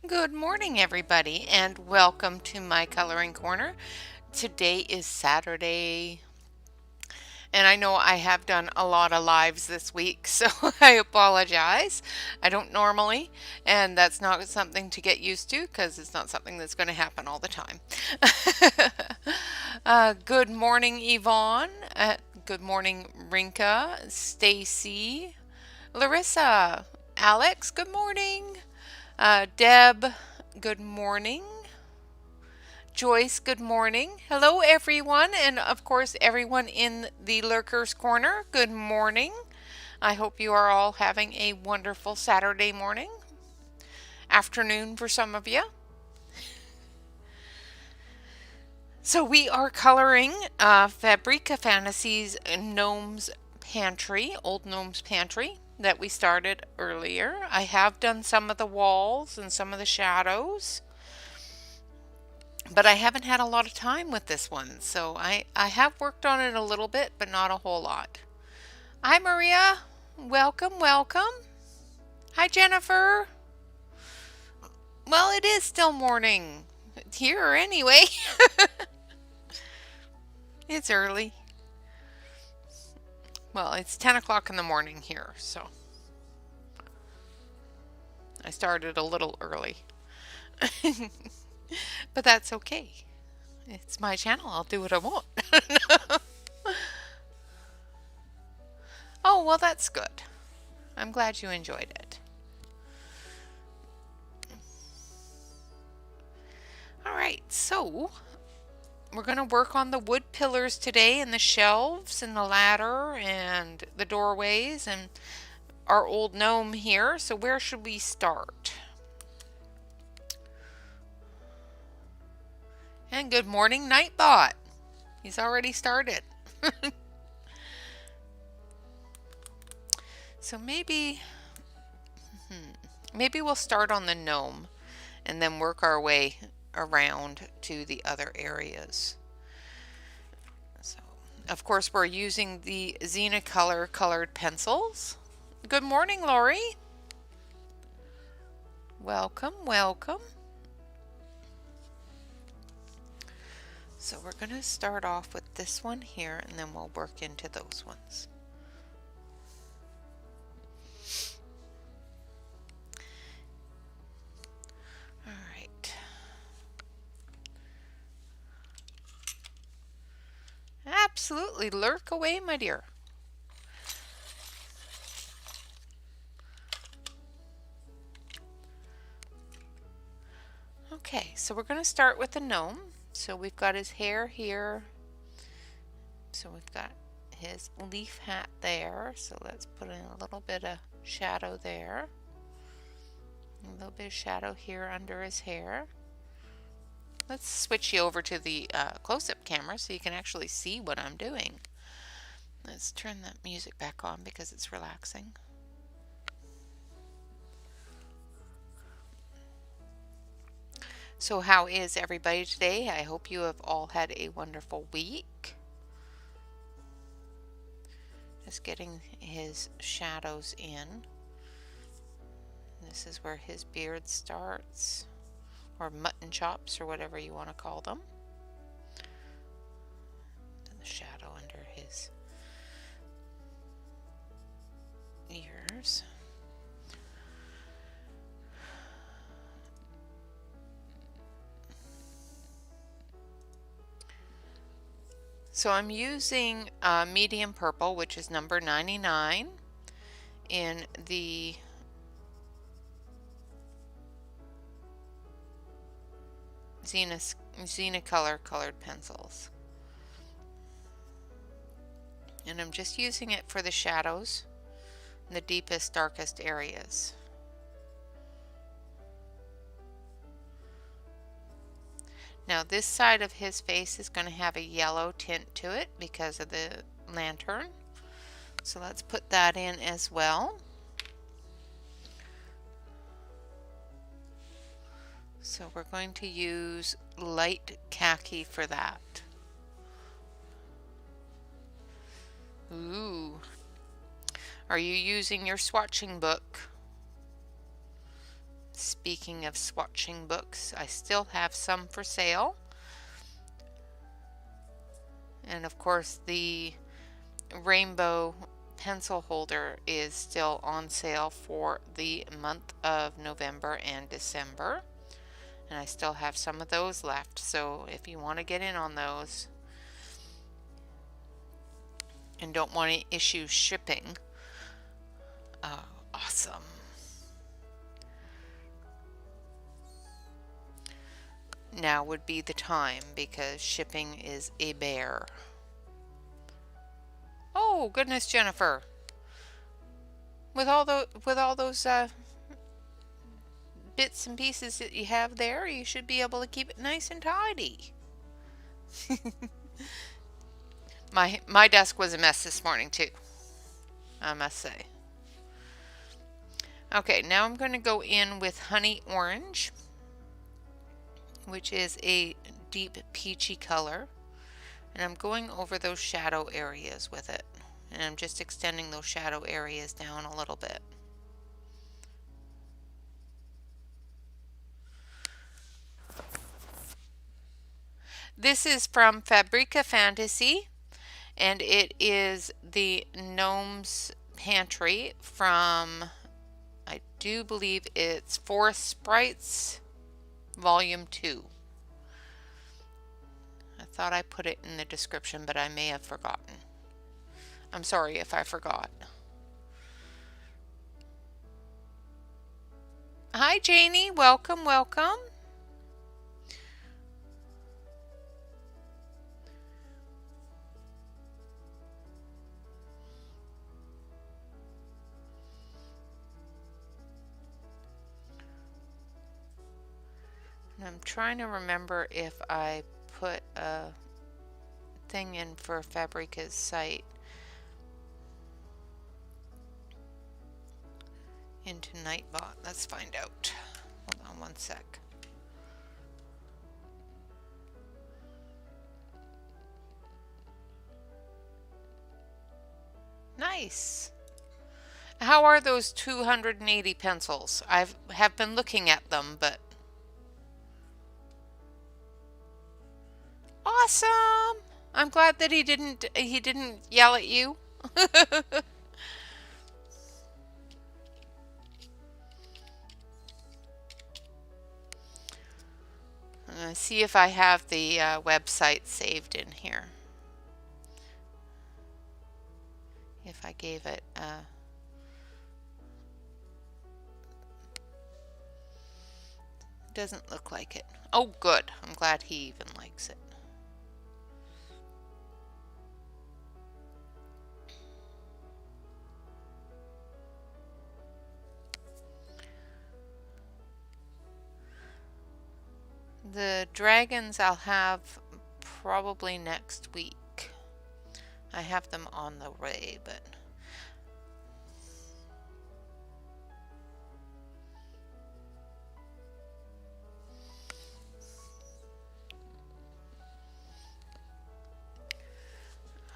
Good morning, everybody, and welcome to my coloring corner. Today is Saturday, and I know I have done a lot of lives this week, so I apologize. I don't normally, and that's not something to get used to because it's not something that's going to happen all the time. Good morning, Yvonne. Good morning, Rinka, Stacy, Larissa, Alex. Good morning. Deb, good morning. Joyce, good morning. Hello, everyone, and of course, everyone in the Lurkers Corner, good morning. I hope you are all having a wonderful Saturday morning, afternoon for some of you. So, we are coloring Fabrica Fantasies Gnomes Pantry, Old Gnomes Pantry, that we started earlier. I have done some of the walls and some of the shadows, but I haven't had a lot of time with this one, so I have worked on it a little bit, but not a whole lot. Hi, Maria. Welcome, welcome. Hi, Jennifer. Well, it is still morning here anyway. It's early. Well, it's 10 o'clock in the morning here, so I started a little early. But that's okay. It's my channel. I'll do what I want. Oh, well, that's good. I'm glad you enjoyed it. All right, so we're going to work on the wood pillars today and the shelves and the ladder and the doorways and our old gnome here. So where should we start? And good morning, Nightbot. He's already started. So maybe we'll start on the gnome and then work our way around to the other areas. So, of course, we're using the Color colored pencils. Good morning, Lori. Welcome, welcome. So we're going to start off with this one here, and then we'll work into those ones. All right. Absolutely, lurk away, my dear. Okay, so we're going to start with the gnome. So we've got his hair here. So we've got his leaf hat there. So let's put in a little bit of shadow there. A little bit of shadow here under his hair. Let's switch you over to the close-up camera so you can actually see what I'm doing. Let's turn that music back on because it's relaxing. So how is everybody today? I hope you have all had a wonderful week. Just getting his shadows in. This is where his beard starts, or mutton chops, or whatever you want to call them. And the shadow under his ears. So I'm using medium purple, which is number 99 in the Color colored pencils. And I'm just using it for the shadows in the deepest, darkest areas. Now this side of his face is going to have a yellow tint to it because of the lantern. So let's put that in as well. So we're going to use light khaki for that. Ooh. Are you using your swatching book? Speaking of swatching books, I still have some for sale. And of course, the rainbow pencil holder is still on sale for the month of November and December. And I still have some of those left. So if you want to get in on those and don't want to issue shipping, awesome. Now would be the time because shipping is a bear. Oh goodness, Jennifer! With all those bits and pieces that you have there, you should be able to keep it nice and tidy. My desk was a mess this morning too, I must say. Okay, now I'm going to go in with Honey Orange, which is a deep peachy color, and I'm going over those shadow areas with it, and I'm just extending those shadow areas down a little bit. This is from Fabrica Fantasy, and it is the Gnome's Pantry from, I do believe it's Forest Sprites Volume 2. I thought I put it in the description, but I may have forgotten. I'm sorry if I forgot. Hi Janie, welcome, welcome. And I'm trying to remember if I put a thing in for Fabrica's site into Nightbot. Let's find out. Hold on one sec. Nice. How are those 280 pencils? I have been looking at them, but awesome. I'm glad that he didn't yell at you. I'm gonna see if I have the website saved in here. If I gave it doesn't look like it. Oh good, I'm glad he even likes it. The dragons I'll have probably next week. I have them on the way, but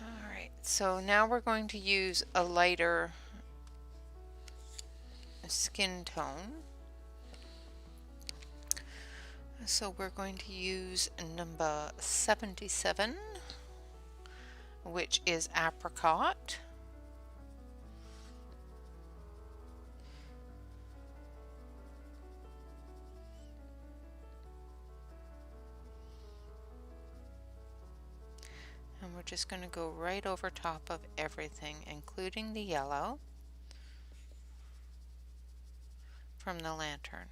alright, so now we're going to use a lighter skin tone. So we're going to use number 77, which is apricot. And we're just going to go right over top of everything, including the yellow from the lantern.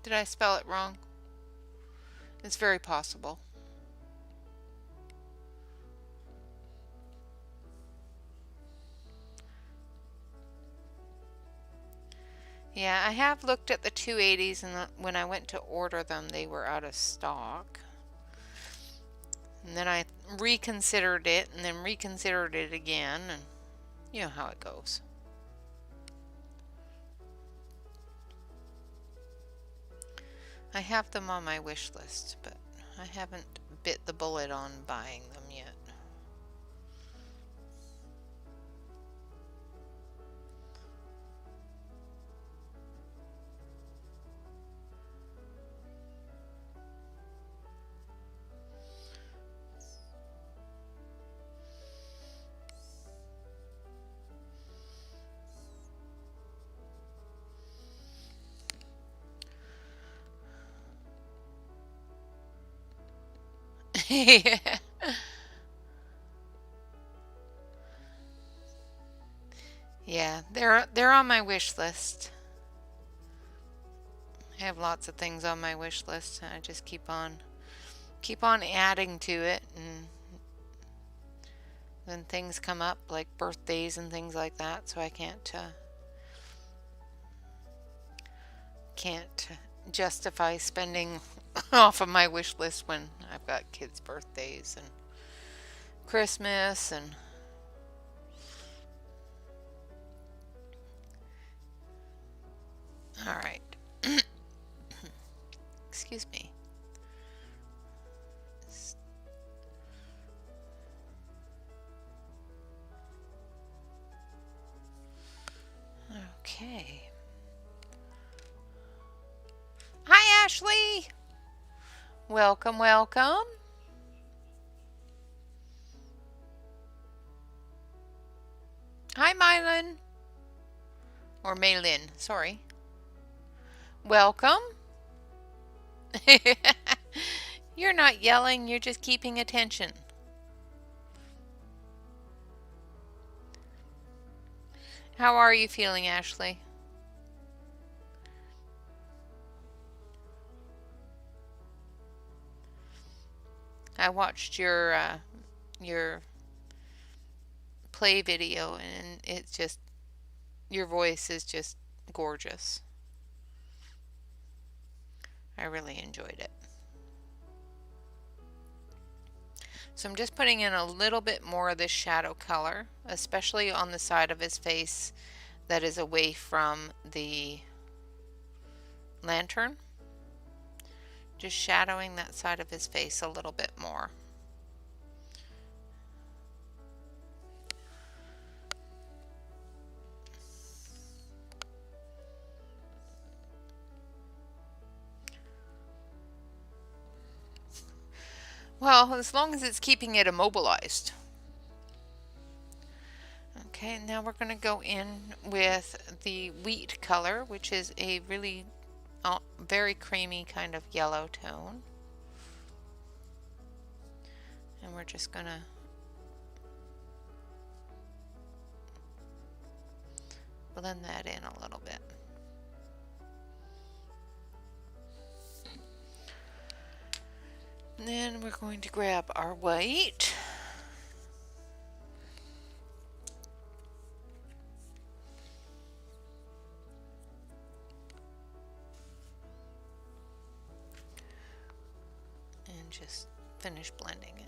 Did I spell it wrong? It's very possible. Yeah, I have looked at the 280s, and when I went to order them, they were out of stock. And then I reconsidered it, and then reconsidered it again, and you know how it goes. I have them on my wish list, but I haven't bit the bullet on buying them yet. Yeah, they're on my wish list. I have lots of things on my wish list, and I just keep on adding to it, and then things come up like birthdays and things like that, so I can't justify spending off of my wish list when I've got kids' birthdays and Christmas and all right. Excuse me. Okay. Hi, Ashley. Welcome, welcome. Hi, Mylin. Or Maylin, sorry. Welcome. You're not yelling, you're just keeping attention. How are you feeling, Ashley? I watched your play video, and it's just your voice is just gorgeous. I really enjoyed it. So I'm just putting in a little bit more of this shadow color, especially on the side of his face that is away from the lantern. Just shadowing that side of his face a little bit more. Well, as long as it's keeping it immobilized. Okay, now we're going to go in with the wheat color, which is a really very creamy kind of yellow tone. And we're just going to blend that in a little bit. And then we're going to grab our white. And just finish blending it.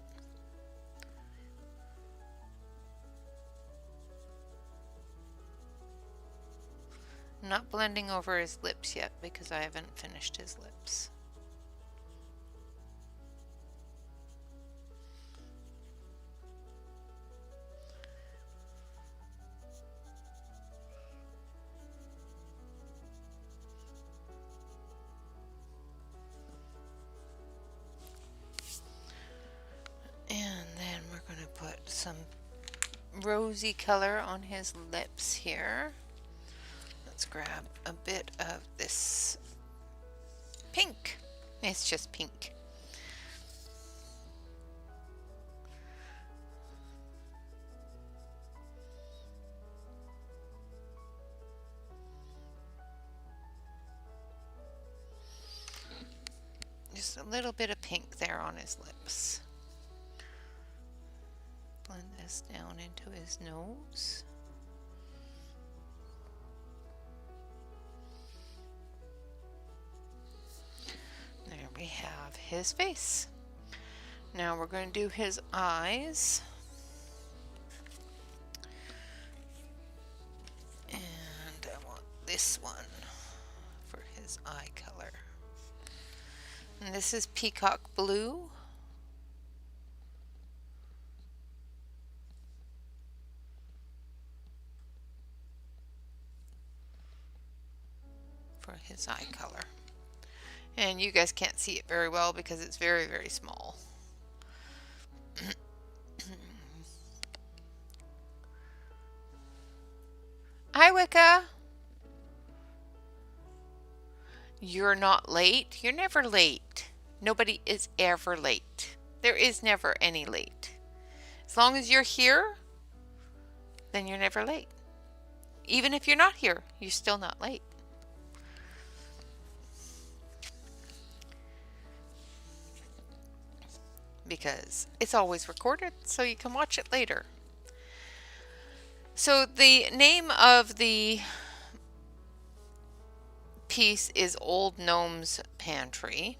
I'm not blending over his lips yet because I haven't finished his lips. And then we're going to put some rosy color on his lips here. Let's grab a bit of this pink. It's just pink. Just a little bit of pink there on his lips. Blend this down into his nose. There we have his face. Now we're going to do his eyes. And I want this one for his eye color. And this is Peacock Blue. For his eye color. And you guys can't see it very well because it's very, very small. Hi, Wicca. You're not late. You're never late. Nobody is ever late. There is never any late. As long as you're here, then you're never late. Even if you're not here, you're still not late. Because it's always recorded, so you can watch it later. So the name of the piece is Old Gnome's Pantry.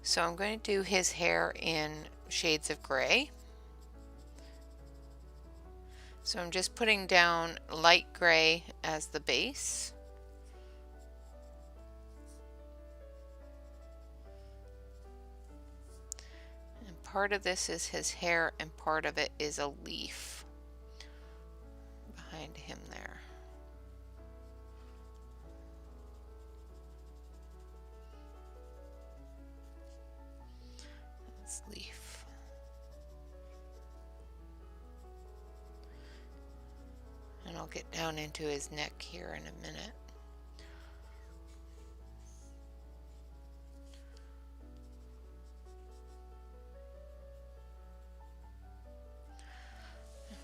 So I'm going to do his hair in shades of gray. So I'm just putting down light gray as the base. And part of this is his hair and part of it is a leaf behind him there. That's leaf. And I'll get down into his neck here in a minute.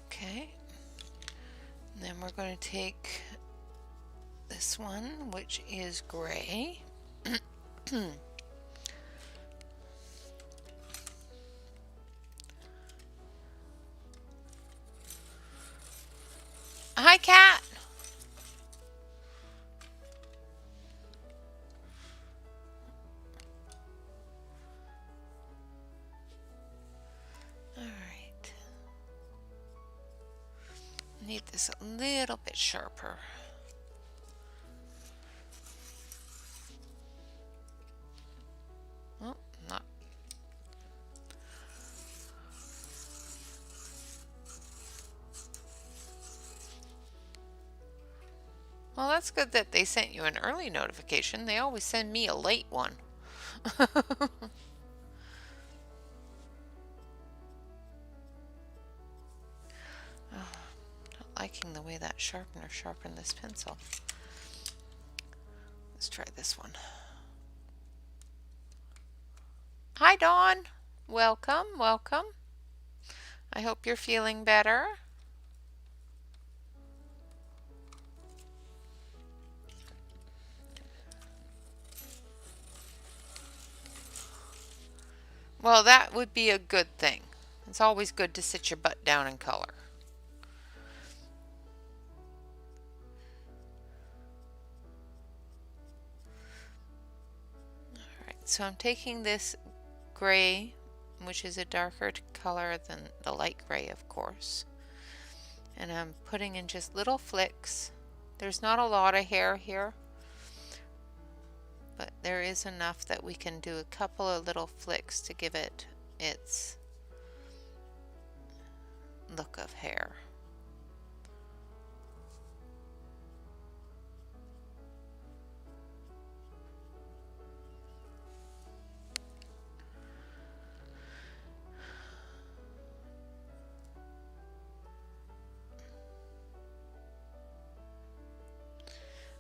Okay. And then we're going to take this one, which is gray. Hi, cat. All right. Need this a little bit sharper. Oh, not. Well, that's good that they sent you an early notification. They always send me a late one. Not liking the way that sharpener sharpened this pencil. Let's try this one. Hi, Dawn. Welcome, welcome. I hope you're feeling better. Well, that would be a good thing. It's always good to sit your butt down and color. Alright, so I'm taking this gray, which is a darker color than the light gray, of course. And I'm putting in just little flicks. There's not a lot of hair here, but there is enough that we can do a couple of little flicks to give it its look of hair.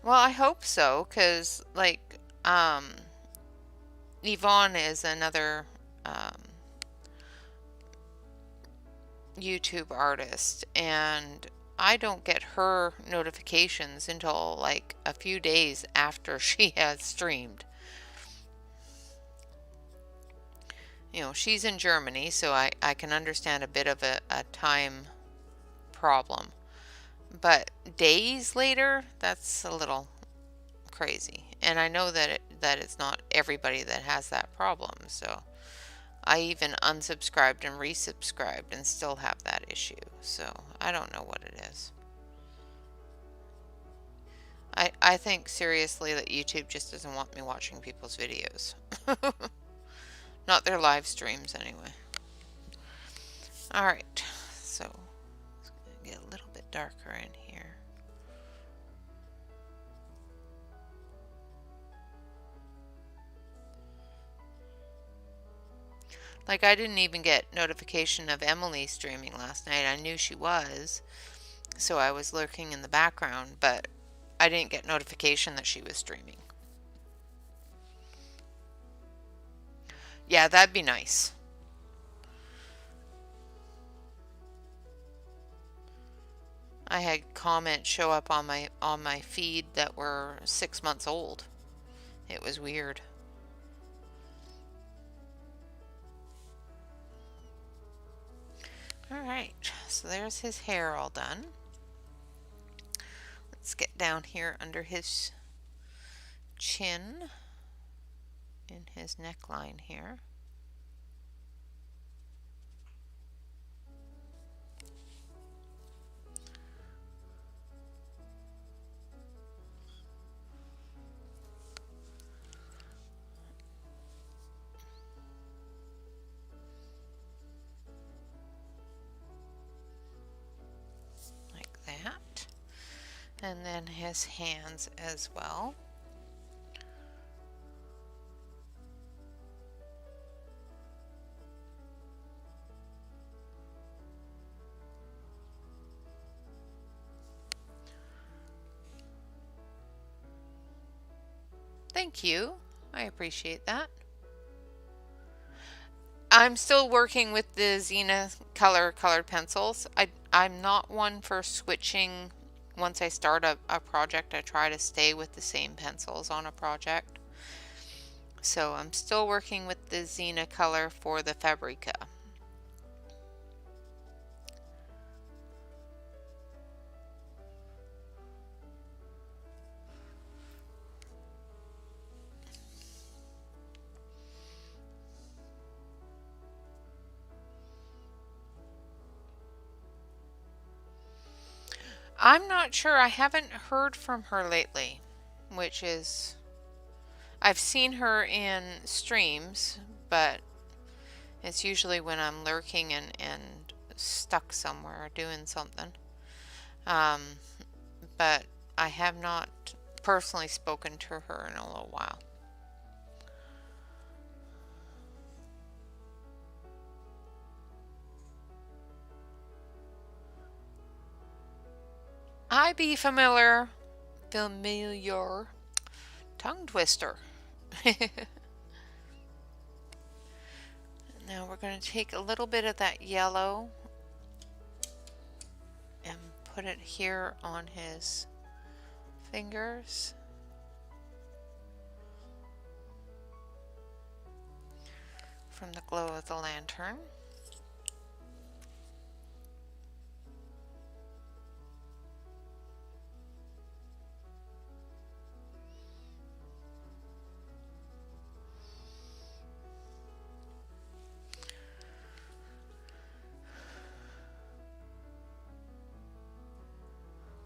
Well, I hope so, because like Yvonne is another YouTube artist, and I don't get her notifications until like a few days after she has streamed. You know, she's in Germany, so I can understand a bit of a time problem. But days later, that's a little crazy. And I know that it's not everybody that has that problem. So I even unsubscribed and resubscribed and still have that issue. So I don't know what it is. I think seriously that YouTube just doesn't want me watching people's videos. Not their live streams anyway. Alright, so it's going to get a little bit darker in here. Like, I didn't even get notification of Emily streaming last night. I knew she was, so I was lurking in the background, but I didn't get notification that she was streaming. Yeah, that'd be nice. I had comments show up on my feed that were 6 months old. It was weird. Alright, so there's his hair all done. Let's get down here under his chin in his neckline here. And then his hands as well. Thank you. I appreciate that. I'm still working with the Xena colored pencils. I'm not one for switching. Once I start a project, I try to stay with the same pencils on a project. So I'm still working with the Xena color for the Fabrica. I'm not sure. I haven't heard from her lately, which is... I've seen her in streams, but it's usually when I'm lurking and stuck somewhere doing something. But I have not personally spoken to her in a little while. I be familiar tongue twister. Now we're going to take a little bit of that yellow and put it here on his fingers. From the glow of the lantern.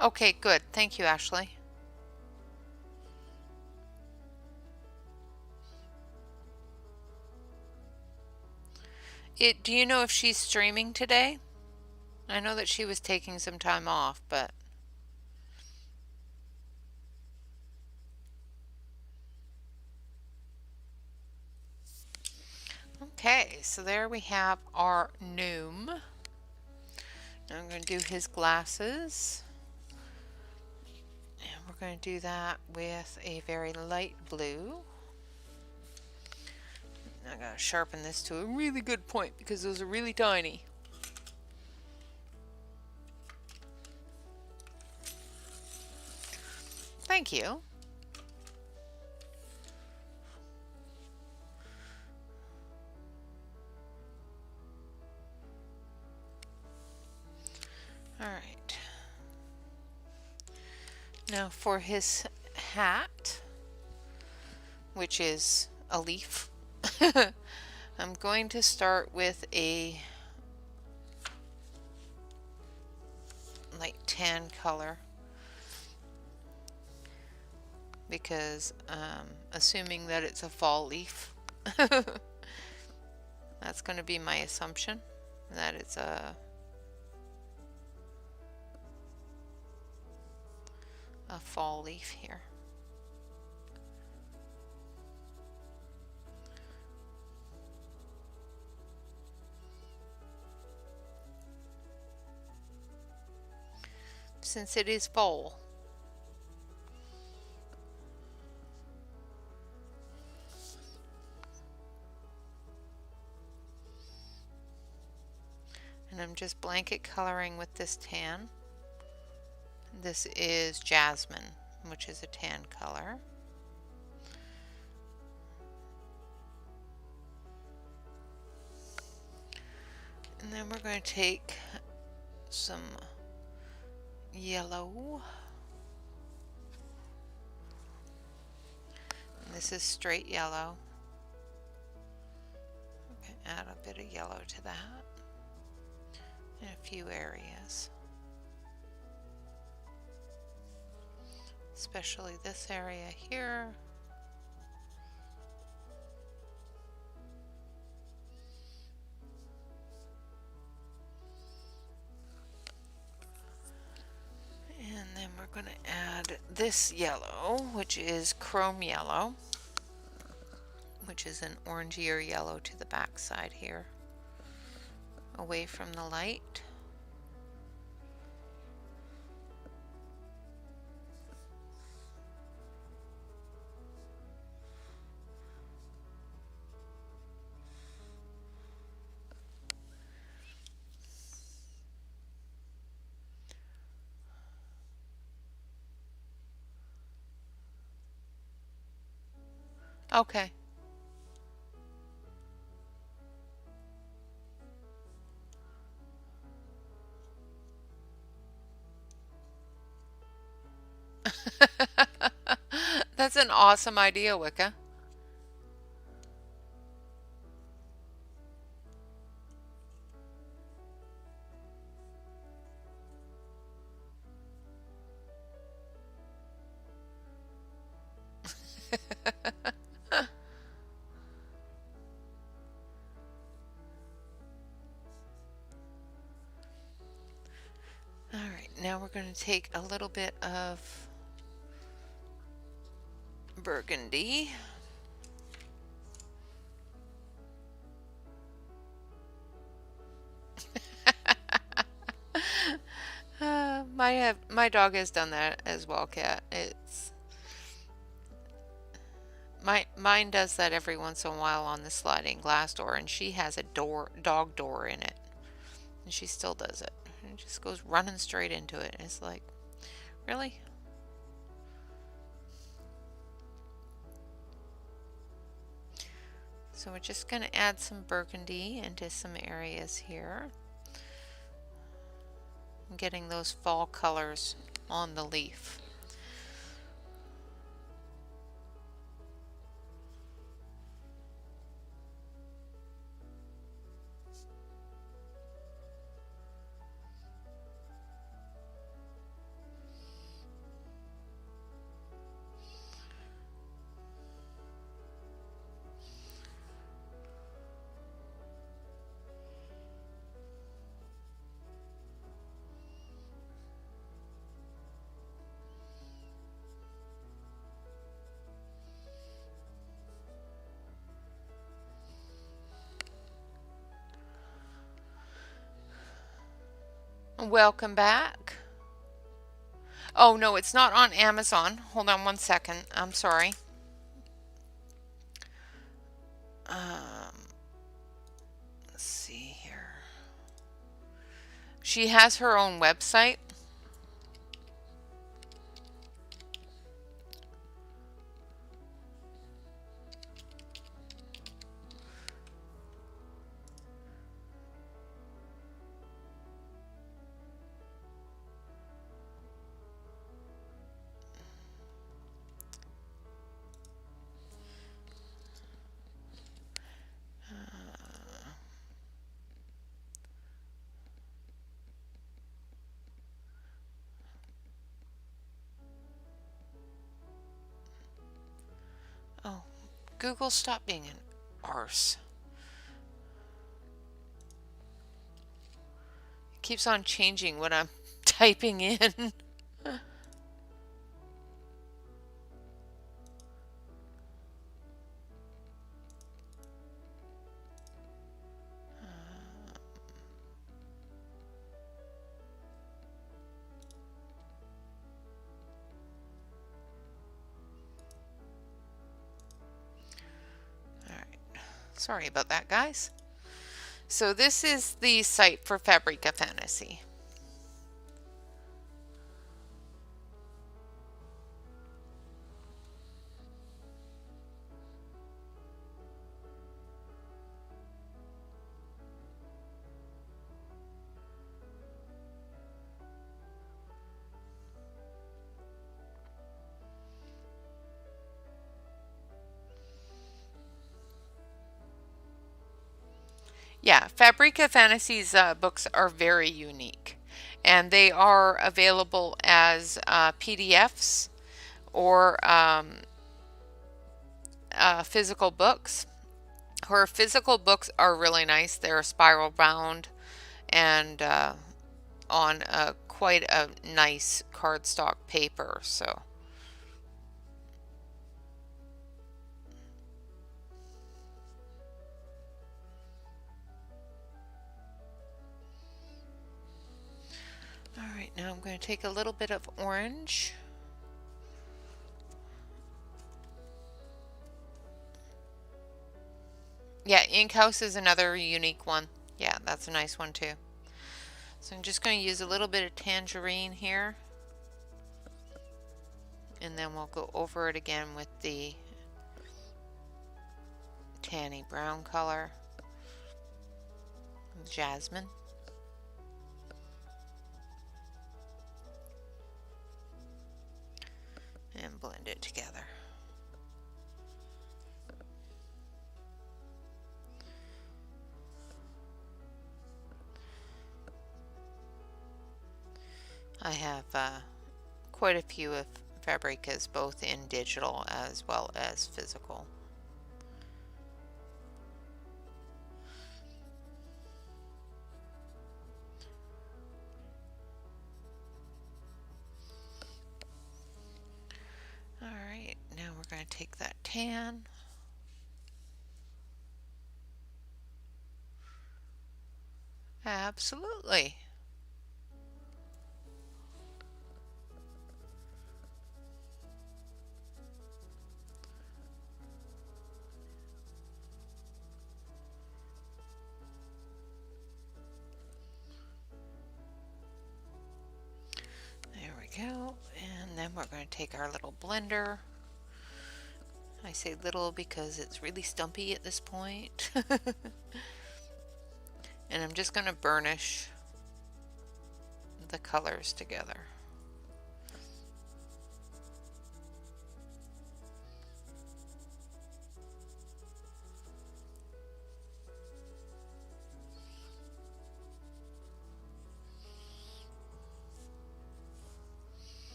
Okay, good. Thank you, Ashley. Do you know if she's streaming today? I know that she was taking some time off, but... Okay, so there we have our Noom. Now I'm going to do his glasses. And we're going to do that with a very light blue. I'm going to sharpen this to a really good point because those are really tiny. Thank you. All right. Now for his hat, which is a leaf, I'm going to start with a light tan color because assuming that it's a fall leaf. That's going to be my assumption, that it's a fall leaf here. Since it is fall. And I'm just blanket coloring with this tan. This is jasmine, which is a tan color. And then we're going to take some yellow. And this is straight yellow. I'm going to add a bit of yellow to that in a few areas. Especially this area here. And then we're going to add this yellow, which is chrome yellow, which is an orangier yellow to the back side here, away from the light. Okay. That's an awesome idea, Wicca. Alright, now we're going to take a little bit of burgundy. My dog has done that as well, Cat. Mine does that every once in a while on the sliding glass door, and she has a dog door in it, and she still does it. And it just goes running straight into it. It's like, really? So we're just going to add some burgundy into some areas here. I'm getting those fall colors on the leaf. Welcome back. Oh, no, it's not on Amazon. Hold on one second. I'm sorry. Let's see here. She has her own website. Oh, Google, stop being an arse. keeps on changing what I'm typing in. Sorry about that, guys. So this is the site for Fabrica Fantasy. Yeah, Fabrica Fantasies books are very unique, and they are available as PDFs or physical books. Her physical books are really nice. They're spiral bound and on quite a nice cardstock paper. So. All right, now I'm going to take a little bit of orange. Yeah, Ink House is another unique one. Yeah, that's a nice one too. So I'm just going to use a little bit of tangerine here. And then we'll go over it again with the tanny brown color. Jasmine. And blend it together. I have quite a few of Fabricas, both in digital as well as physical. All right, now we're going to take that tan. Absolutely. There we go. And then we're going to take our little blender. I say little because it's really stumpy at this point. And I'm just going to burnish the colors together.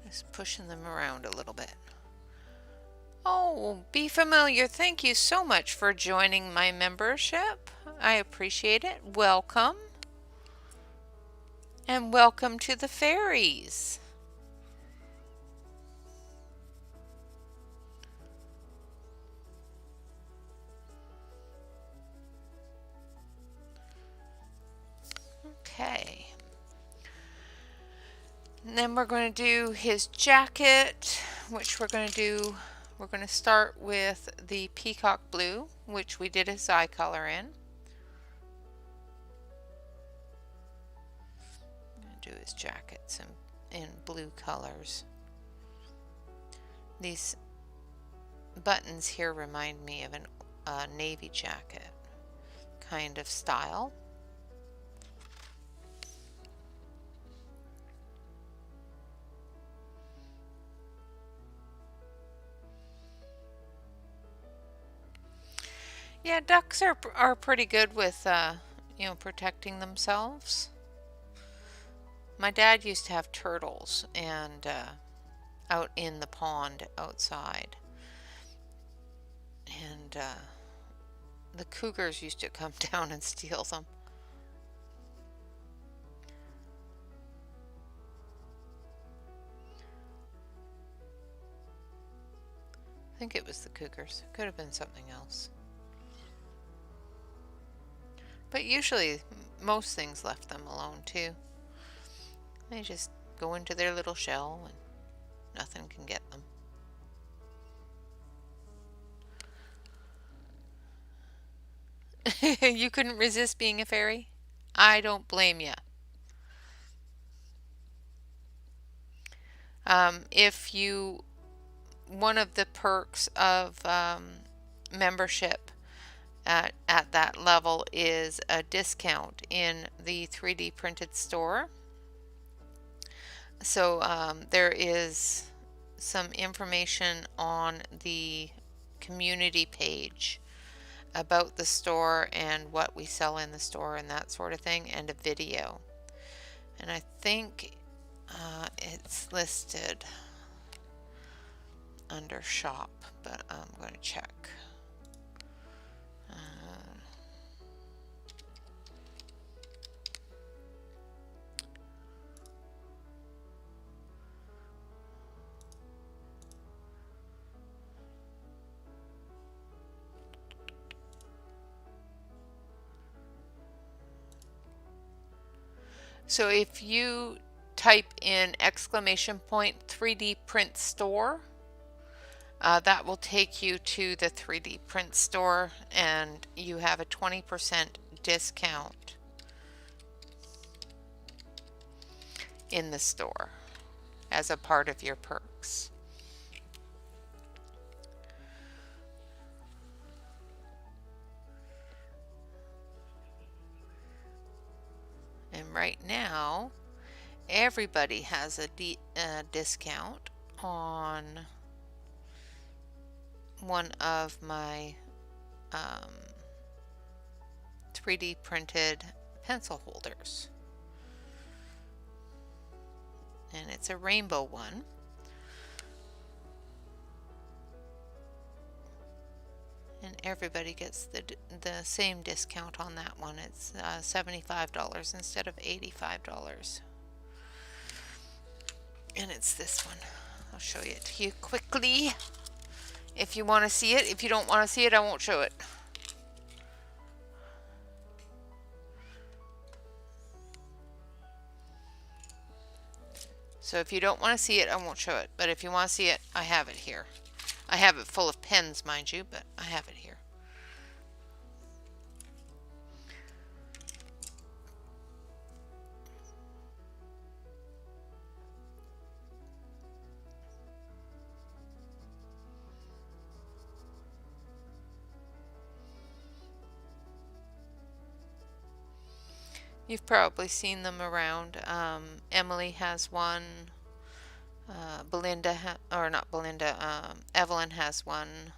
Just pushing them around a little bit. Oh, Be Familiar, thank you so much for joining my membership. I appreciate it. Welcome. And welcome to the fairies. Okay. And then we're going to do his jacket, which we're going to start with the peacock blue, which we did his eye color in. I'm going to do his jackets in blue colors. These buttons here remind me of a navy jacket kind of style. Yeah, ducks are pretty good with protecting themselves. My dad used to have turtles, and out in the pond outside. And the cougars used to come down and steal them. I think it was the cougars. It could have been something else. But usually most things left them alone too. They just go into their little shell and nothing can get them. You couldn't resist being a fairy? I don't blame you. If you, one of the perks of membership at that level is a discount in the 3D printed store. So there is some information on the community page about the store and what we sell in the store and that sort of thing, and a video. And I think it's listed under shop, but I'm going to check. So if you type in !3D print store, that will take you to the 3D print store, and you have a 20% discount in the store as a part of your perks. And right now, everybody has a discount on one of my 3D printed pencil holders. And it's a rainbow one. And everybody gets the same discount on that one. It's $75 instead of $85. And it's this one. I'll show it to you quickly if you want to see it. If you don't want to see it, I won't show it. So if you don't want to see it, I won't show it. But if you want to see it, I have it here. I have it full of pens, mind you, but I have it here. You've probably seen them around. Emily has one. Evelyn has one.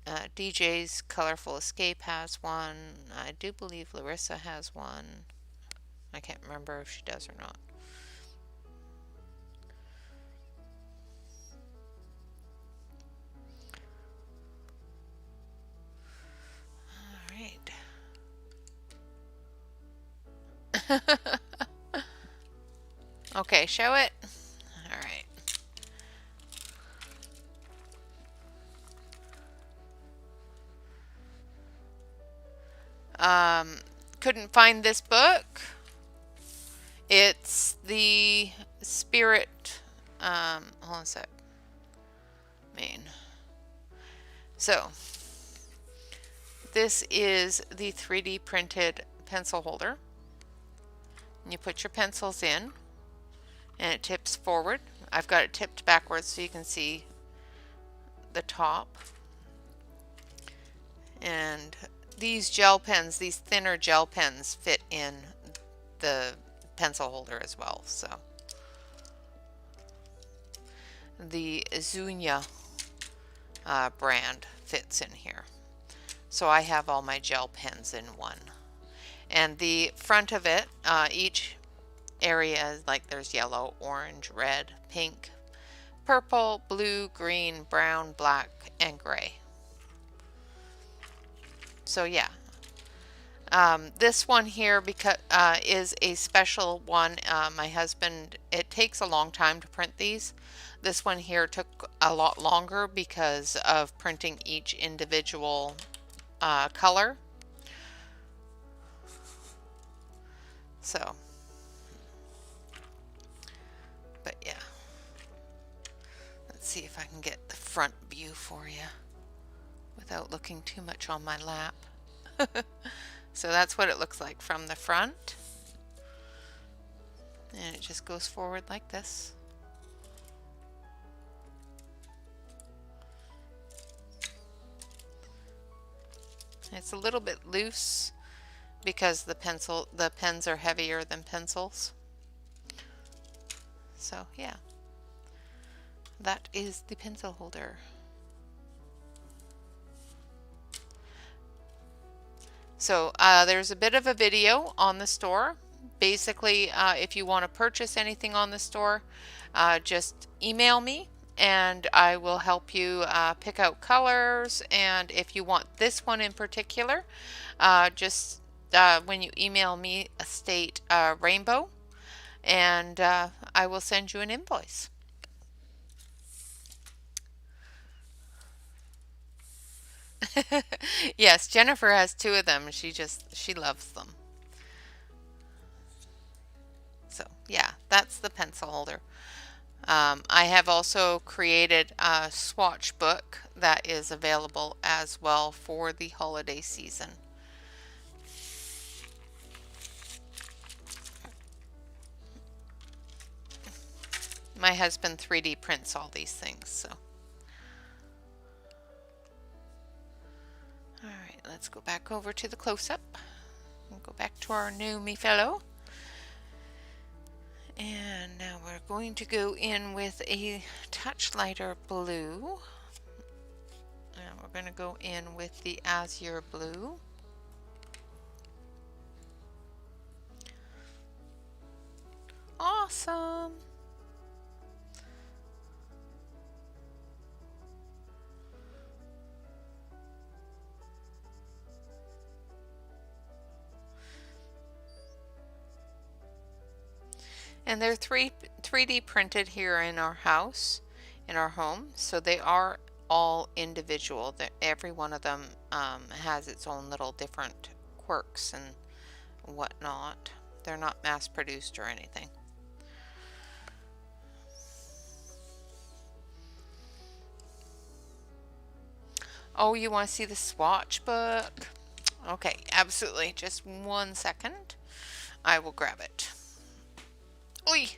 DJ's Colorful Escape has one. I do believe Larissa has one. I can't remember if she does or not. All right. Okay, show it. All right. Couldn't find this book. It's the Spirit. Hold on a sec. So this is the 3D printed pencil holder. And you put your pencils in, and it tips forward. I've got it tipped backwards so you can see the top. And these gel pens, these thinner gel pens, fit in the pencil holder as well. So the Zunia brand fits in here. So I have all my gel pens in one. And the front of it, each area, like there's yellow, orange, red, pink, purple, blue, green, brown, black, and gray. So yeah, this one here because is a special one. My husband, it takes a long time to print these. This one here took a lot longer because of printing each individual color. So, but yeah, let's see if I can get the front view for you without looking too much on my lap. So that's what it looks like from the front. And it just goes forward like this. It's a little bit loose because the pens are heavier than pencils. So yeah, that is the pencil holder. So there's a bit of a video on the store. Basically, if you want to purchase anything on the store, just email me and I will help you pick out colors. And if you want this one in particular, just when you email me, state rainbow, and I will send you an invoice. Yes, Jennifer has 2 of them. She loves them. So yeah, that's the pencil holder. I have also created a swatch book that is available as well for the holiday season. My husband 3D prints all these things, so. Alright, let's go back over to the close-up. We'll go back to our new me fellow. And now we're going to go in with a touch lighter blue. And we're going to go in with the azure blue. Awesome! And they're 3D printed here in our house, in our home, so they are all individual. Every one of them has its own little different quirks and whatnot. They're not mass produced or anything. Oh, you want to see the swatch book? Okay, absolutely. Just 1 second. I will grab it. Oi!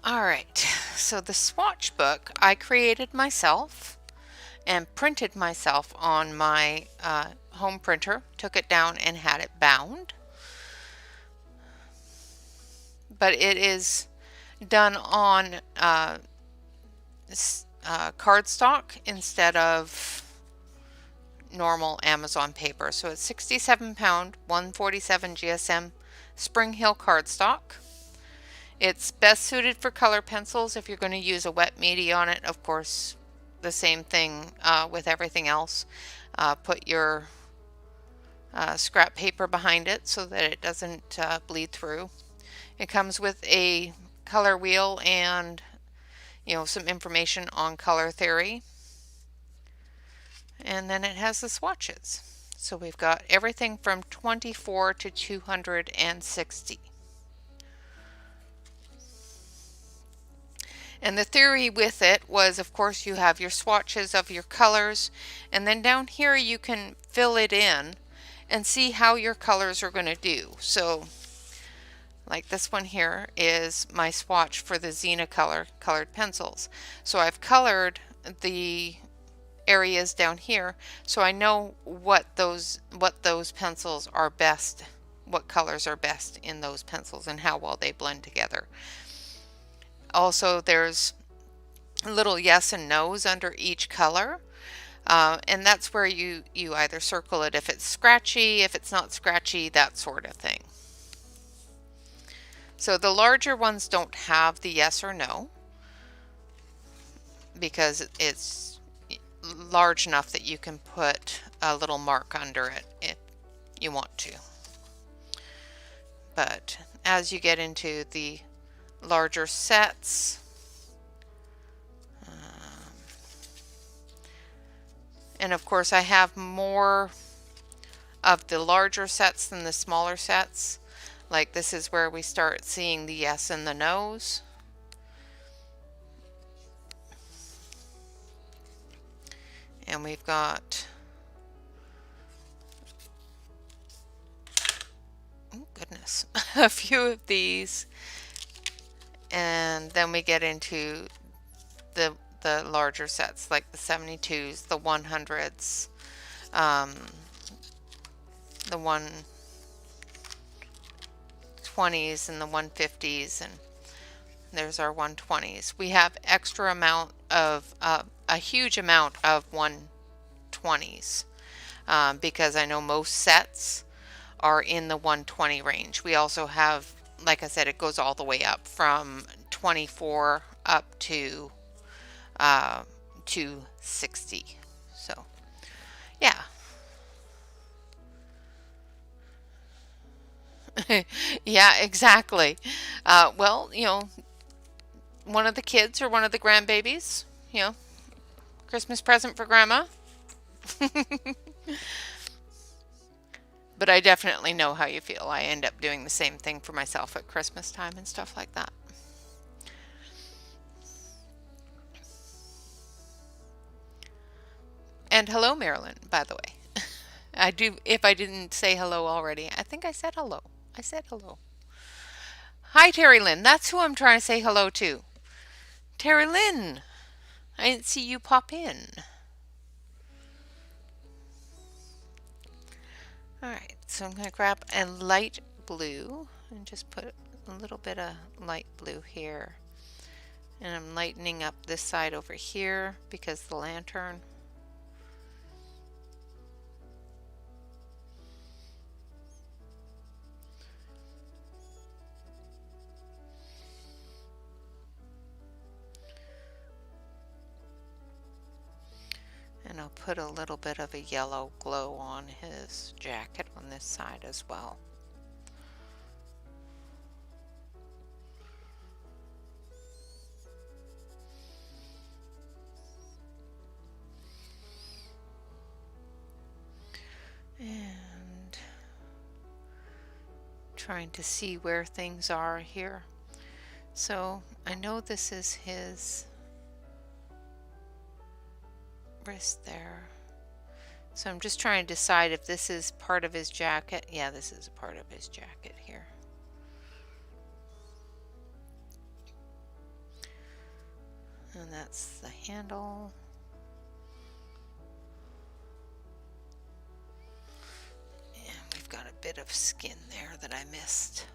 All right, so the swatch book I created myself and printed myself on my home printer, took it down and had it bound. But it is done on cardstock instead of normal Amazon paper. So it's 67 pound, 147 GSM Spring Hill cardstock. It's best suited for color pencils if you're going to use a wet media on it. Of course, the same thing with everything else. Put your scrap paper behind it so that it doesn't bleed through. It comes with a color wheel and some information on color theory. And then it has the swatches. So we've got everything from 24 to 260. And the theory with it was, of course, you have your swatches of your colors, and then down here you can fill it in and see how your colors are going to do. So like this one here is my swatch for the Xena colored pencils. So I've colored the areas down here, so I know what those pencils are best, what colors are best in those pencils and how well they blend together. Also, there's little yes and no's under each color. And that's where you either circle it if it's scratchy, if it's not scratchy, that sort of thing. So the larger ones don't have the yes or no because it's large enough that you can put a little mark under it if you want to. But as you get into the larger sets, and of course I have more of the larger sets than the smaller sets. Like this is where we start seeing the yes and the no's. And we've got, oh goodness, a few of these. And then we get into the larger sets like the 72s, the 100s, the 120s and the 150s, and there's our 120s. We have extra amount of a huge amount of 120s because I know most sets are in the 120 range. We also have, like I said, it goes all the way up from 24 up to 260. So yeah. Yeah, exactly. Well, you know, one of the kids or one of the grandbabies, you know, Christmas present for grandma. But I definitely know how you feel. I end up doing the same thing for myself at Christmas time and stuff like that. And hello, Marilyn, by the way. I do, if I didn't say hello already, I think I said hello. I said hello. Hi, Terry Lynn. That's who I'm trying to say hello to. Terry Lynn, I didn't see you pop in. Alright, so I'm going to grab a light blue and just put a little bit of light blue here. And I'm lightening up this side over here because the lantern. And I'll put a little bit of a yellow glow on his jacket on this side as well. And trying to see where things are here. So I know this is his wrist there. So I'm just trying to decide if this is part of his jacket. Yeah, this is a part of his jacket here. And that's the handle. And we've got a bit of skin there that I missed.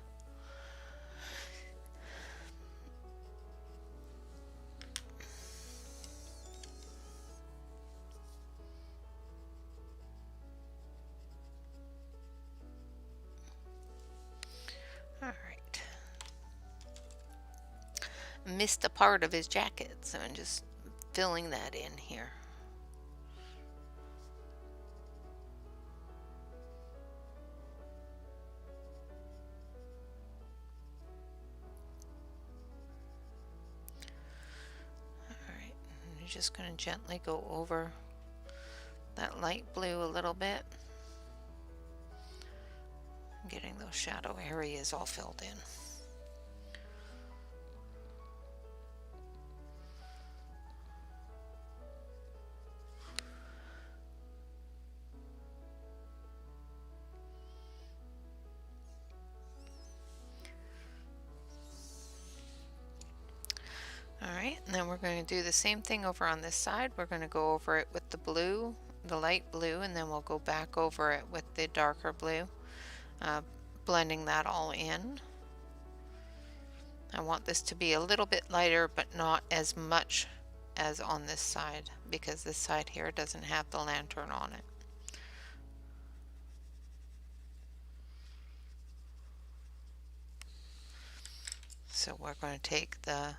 Missed a part of his jacket, so I'm just filling that in here. Alright, I'm just going to gently go over that light blue a little bit, getting those shadow areas all filled in. Alright, and then we're going to do the same thing over on this side. We're going to go over it with the blue, the light blue, and then we'll go back over it with the darker blue, blending that all in. I want this to be a little bit lighter, but not as much as on this side, because this side here doesn't have the lantern on it. So we're going to take the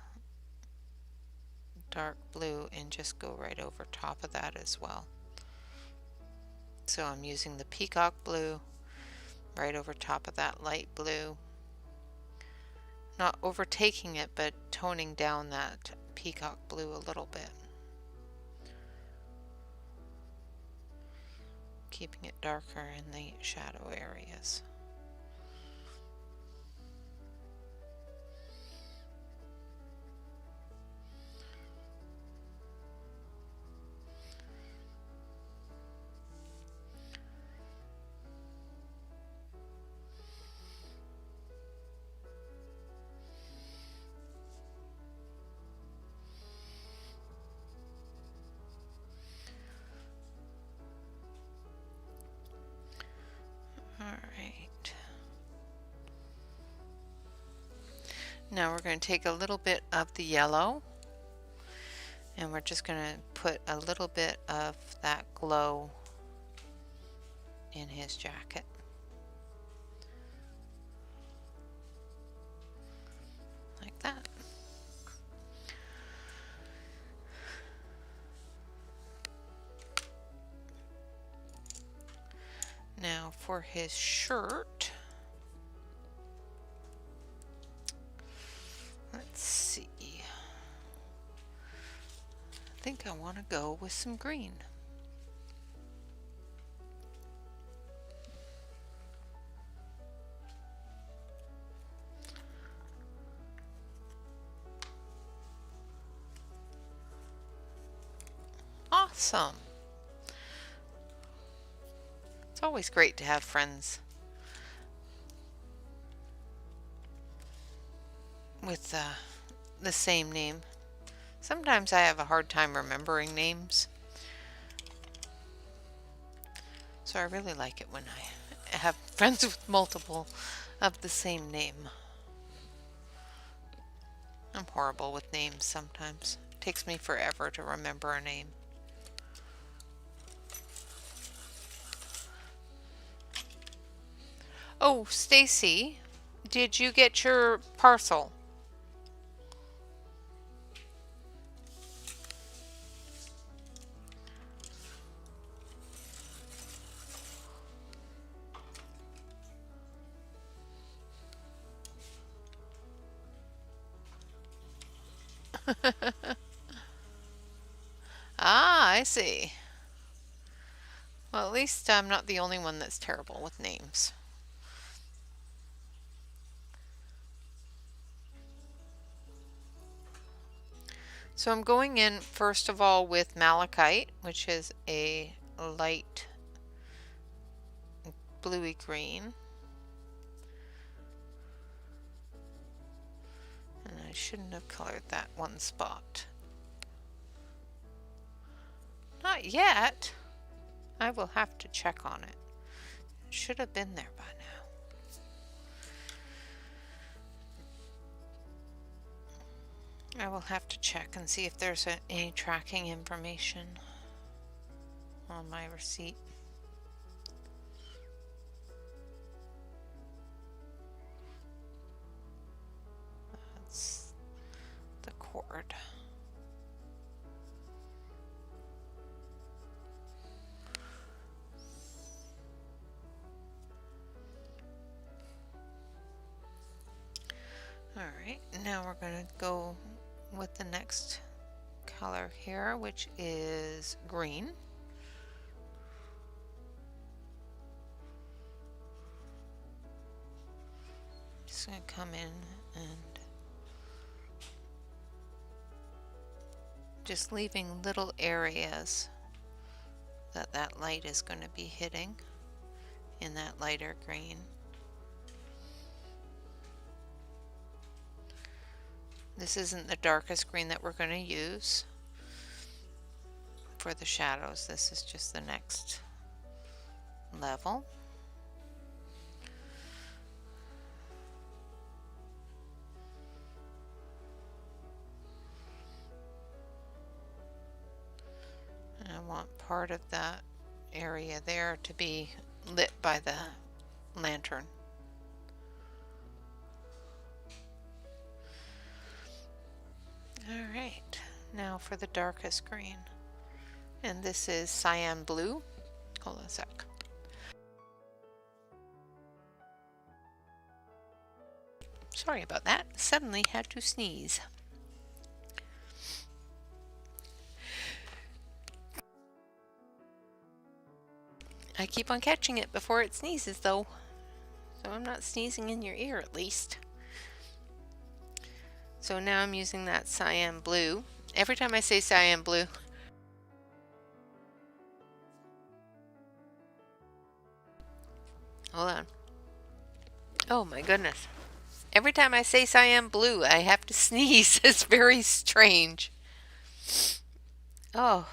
dark blue and just go right over top of that as well. So I'm using the peacock blue right over top of that light blue. Not overtaking it, but toning down that peacock blue a little bit. Keeping it darker in the shadow areas. Alright. Now we're going to take a little bit of the yellow and we're just going to put a little bit of that glow in his jacket. Like that. Now for his shirt, let's see. I think I want to go with some green. Awesome. It's always great to have friends with the same name. Sometimes I have a hard time remembering names, so I really like it when I have friends with multiple of the same name. I'm horrible with names sometimes. It takes me forever to remember a name. Oh, Stacy, did you get your parcel? Ah, I see. Well, at least I'm not the only one that's terrible with names. So I'm going in first of all with malachite, which is a light bluey green. And I shouldn't have colored that one spot. Not yet. I will have to check on it. It should have been there by now. I will have to check and see if there's any tracking information on my receipt. That's the cord. Alright, now we're going to go with the next color here, which is green. Just going to come in and just leaving little areas that light is going to be hitting in that lighter green. This isn't the darkest green that we're going to use for the shadows. This is just the next level. And I want part of that area there to be lit by the lantern. Alright, now for the darkest green. And this is cyan blue. Hold on a sec. Sorry about that. Suddenly had to sneeze. I keep on catching it before it sneezes though. So I'm not sneezing in your ear at least. So now I'm using that cyan blue. Every time I say cyan blue, hold on. Oh my goodness. Every time I say cyan blue, I have to sneeze. It's very strange. Oh.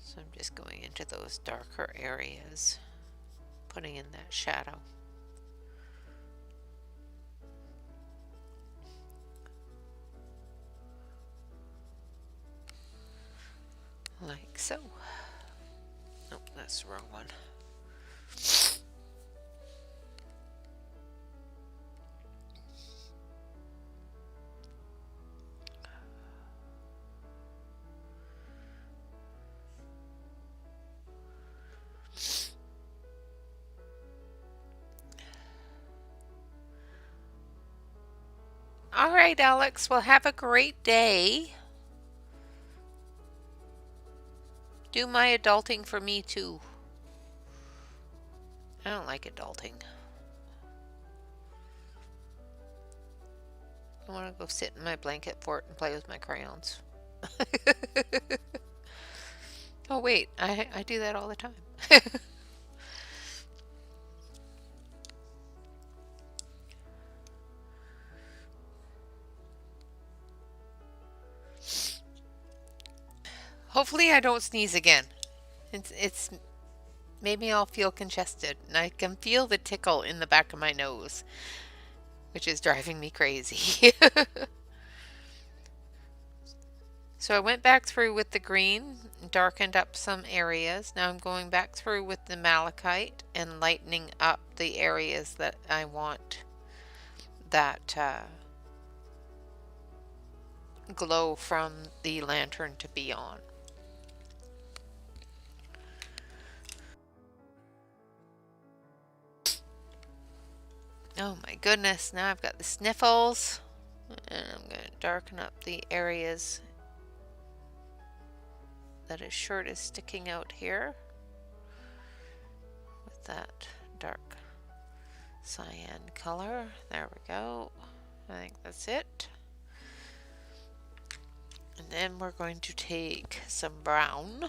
So I'm just going into those darker areas, putting in that shadow. Like so. Oh, that's the wrong one. All right, Alex. Well, have a great day. Do my adulting for me too. I don't like adulting. I want to go sit in my blanket fort and play with my crayons. Oh wait, I do that all the time. Hopefully I don't sneeze again. It's maybe I'll feel congested, and I can feel the tickle in the back of my nose, which is driving me crazy. So I went back through with the green, darkened up some areas. Now I'm going back through with the malachite and lightening up the areas that I want that glow from the lantern to be on. Oh my goodness, now I've got the sniffles, and I'm going to darken up the areas that his shirt is sticking out here with that dark cyan color. There we go. I think that's it. And then we're going to take some brown.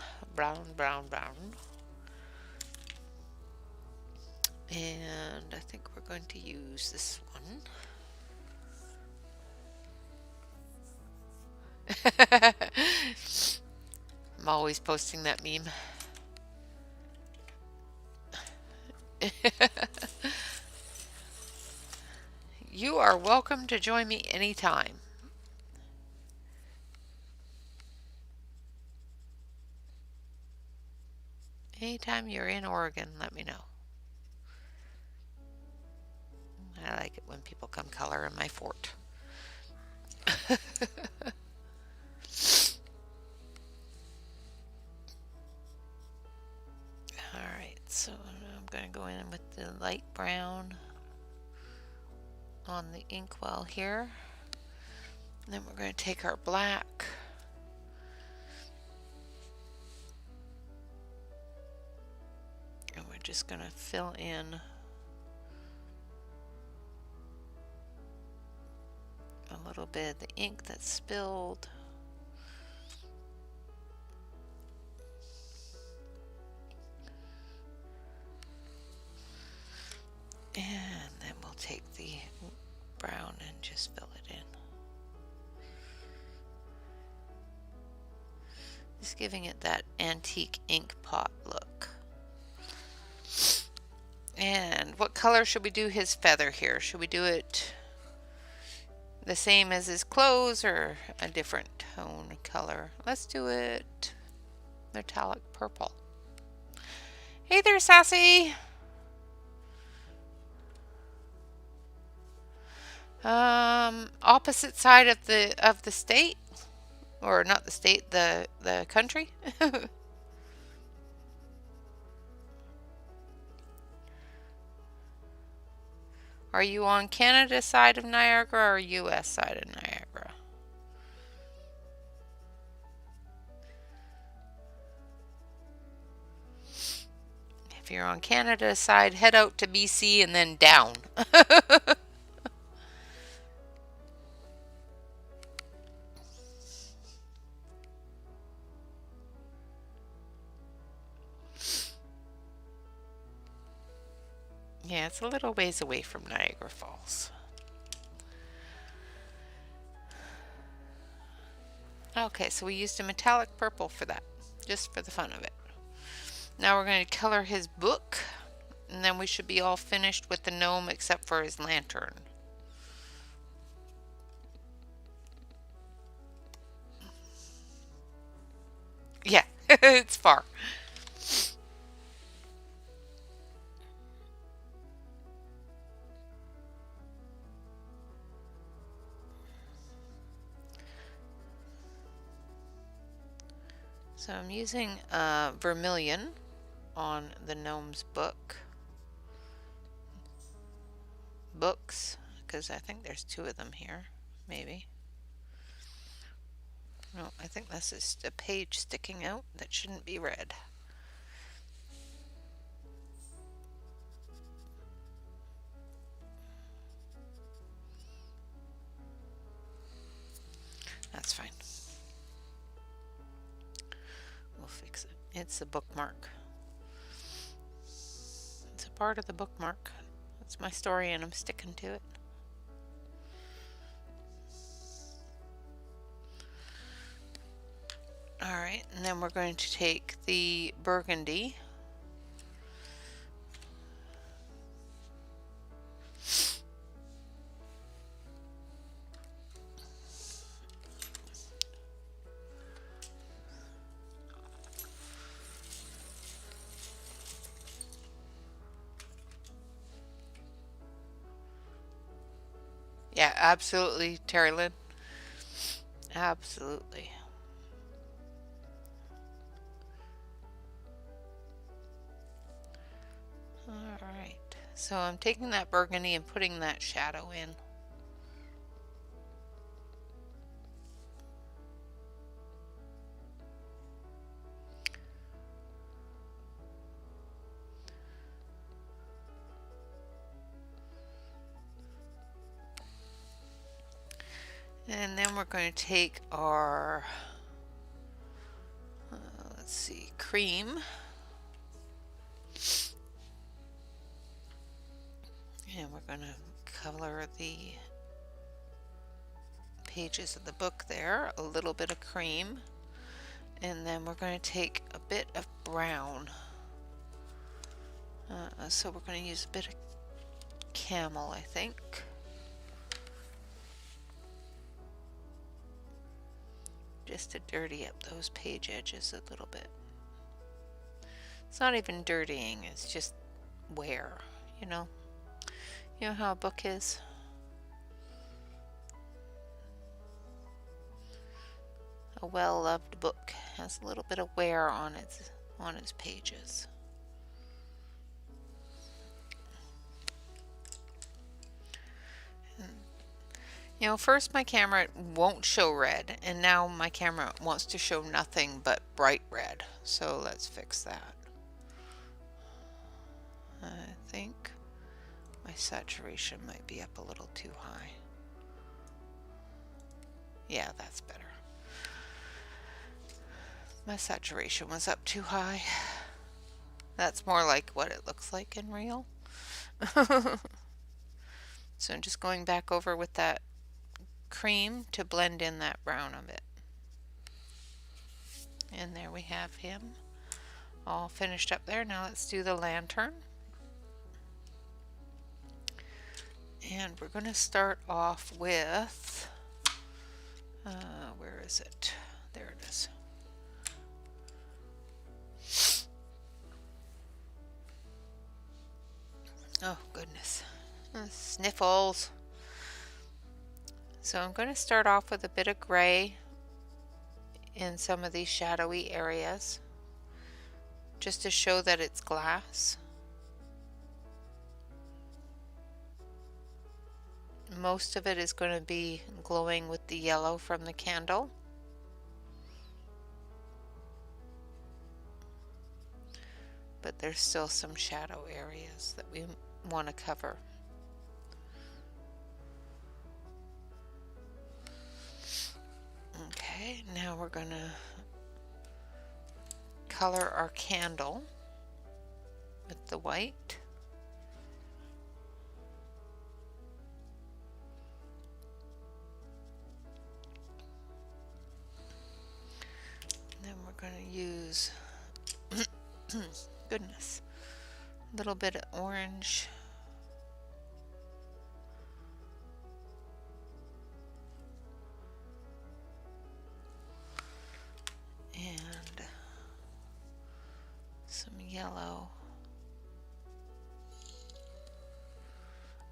And I think we're going to use this one. I'm always posting that meme. You are welcome to join me anytime. Anytime you're in Oregon, let me know. I like it when people come color in my fort. Alright, so I'm going to go in with the light brown on the inkwell here. And then we're going to take our black. And we're just going to fill in a little bit of the ink that's spilled. just fill it in. Just giving it that antique ink pot look. And what color should we do his feather here? Should we do it the same as his clothes or a different tone color? Let's do it metallic purple. Hey there, Sassy. Opposite side of the state, or not the state, the country. Are you on Canada side of Niagara or US side of Niagara? If you're on Canada side, head out to BC and then down. Yeah, it's a little ways away from Niagara Falls. Okay, so we used a metallic purple for that, just for the fun of it. Now we're going to color his book, and then we should be all finished with the gnome except for his lantern. Yeah, it's far. So I'm using vermilion on the gnome's books, because I think there's two of them here, maybe. No, I think this is a page sticking out that shouldn't be read. That's fine. We'll fix it. It's a bookmark. It's a part of the bookmark. It's my story and I'm sticking to it. Alright, and then we're going to take the burgundy. Yeah, absolutely, Terry Lynn. Absolutely. Alright, so I'm taking that burgundy and putting that shadow in. And then we're going to take our, let's see, cream. And we're going to color the pages of the book there, a little bit of cream. And then we're going to take a bit of brown. So we're going to use a bit of camel, I think. Just to dirty up those page edges a little bit. It's not even dirtying, it's just wear, you know? You know how a book is? A well-loved book has a little bit of wear on its pages. You know, first my camera won't show red, and now my camera wants to show nothing but bright red. So let's fix that. I think my saturation might be up a little too high. Yeah, that's better. My saturation was up too high. That's more like what it looks like in real. So I'm just going back over with that cream to blend in that brown of it. And there we have him all finished up there. Now let's do the lantern. And we're going to start off with, where is it? There it is. Oh goodness, sniffles. So I'm going to start off with a bit of gray in some of these shadowy areas, just to show that it's glass. Most of it is going to be glowing with the yellow from the candle. But there's still some shadow areas that we want to cover. Okay, now we're going to color our candle with the white. And then we're going to use goodness, a little bit of orange. And some yellow.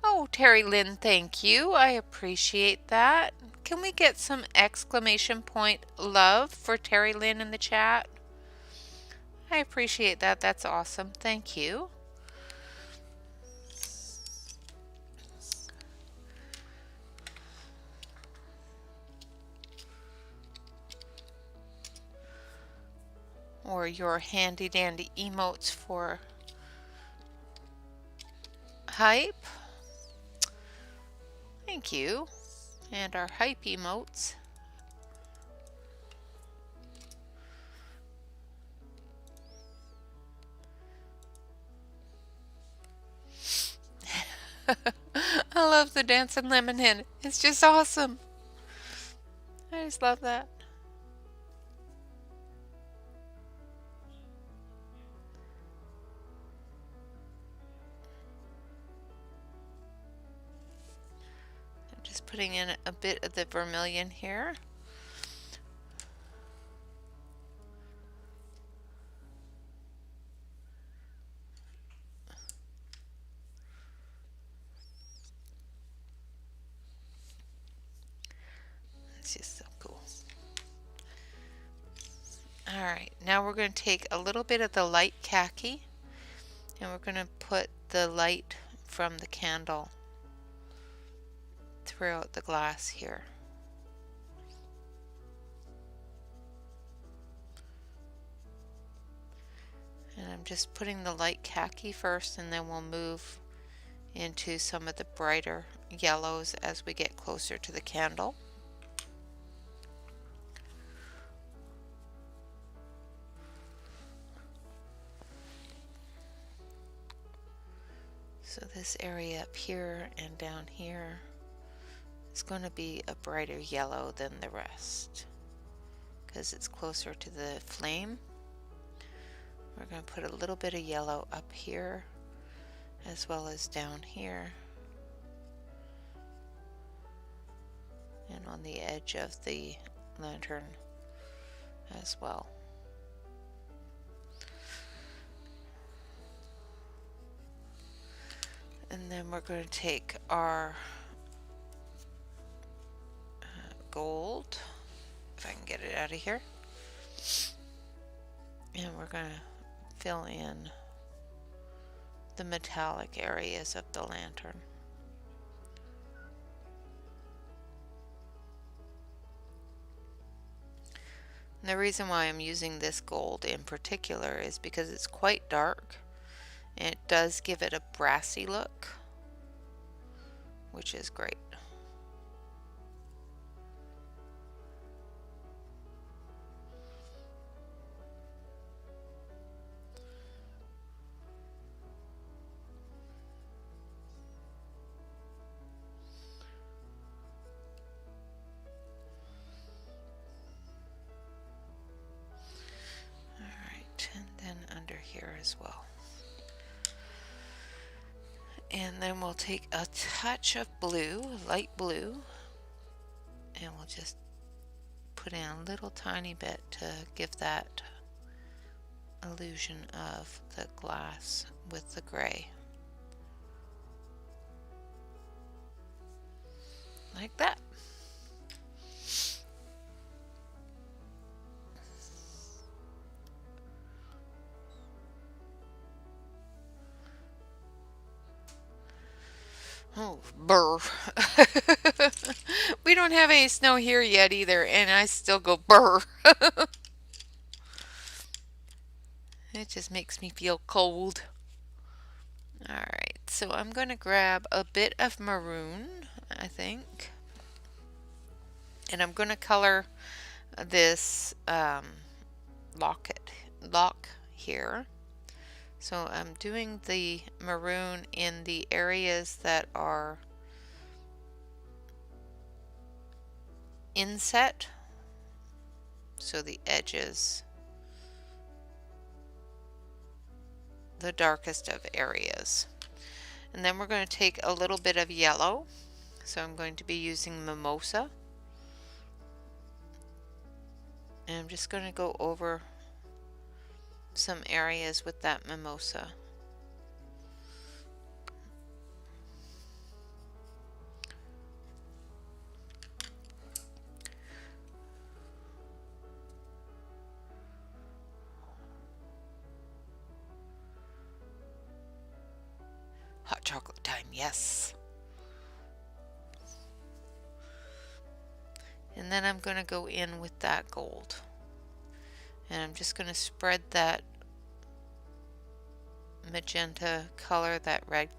Oh, Terry Lynn, thank you. I appreciate that. Can we get some exclamation point love for Terry Lynn in the chat? I appreciate that. That's awesome. Thank you. Or your handy dandy emotes for hype. Thank you. And our hype emotes. I love the dancing lemon hen. It's just awesome. I just love that. I'm just putting in a bit of the vermilion here. It's just so cool. Alright, now we're going to take a little bit of the light khaki and we're going to put the light from the candle throughout the glass here. And I'm just putting the light khaki first, and then we'll move into some of the brighter yellows as we get closer to the candle. So this area up here and down here is going to be a brighter yellow than the rest because it's closer to the flame. We're going to put a little bit of yellow up here as well as down here and on the edge of the lantern as well. And then we're going to take our gold, if I can get it out of here, and we're going to fill in the metallic areas of the lantern. And the reason why I'm using this gold in particular is because it's quite dark and it does give it a brassy look, which is great. as well. And then we'll take a touch of blue, light blue, and we'll just put in a little tiny bit to give that illusion of the glass with the gray. Like that. Oh, burr. We don't have any snow here yet either, and I still go burr. It just makes me feel cold. Alright, so I'm going to grab a bit of maroon, I think. And I'm going to color this lock here. So I'm doing the maroon in the areas that are inset, so the edges, the darkest of areas. And then we're going to take a little bit of yellow, so I'm going to be using mimosa, and I'm just going to go over some areas with that mimosa. Hot chocolate time, yes. And then I'm going to go in with that gold. And I'm just going to spread that magenta color, that red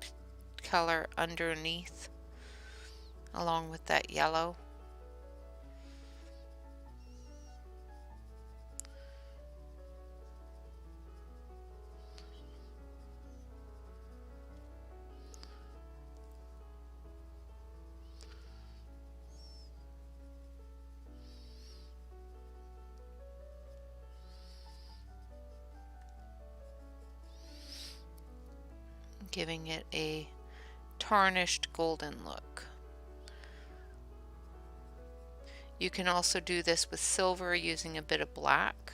color underneath, along with that yellow. Giving it a tarnished golden look. You can also do this with silver using a bit of black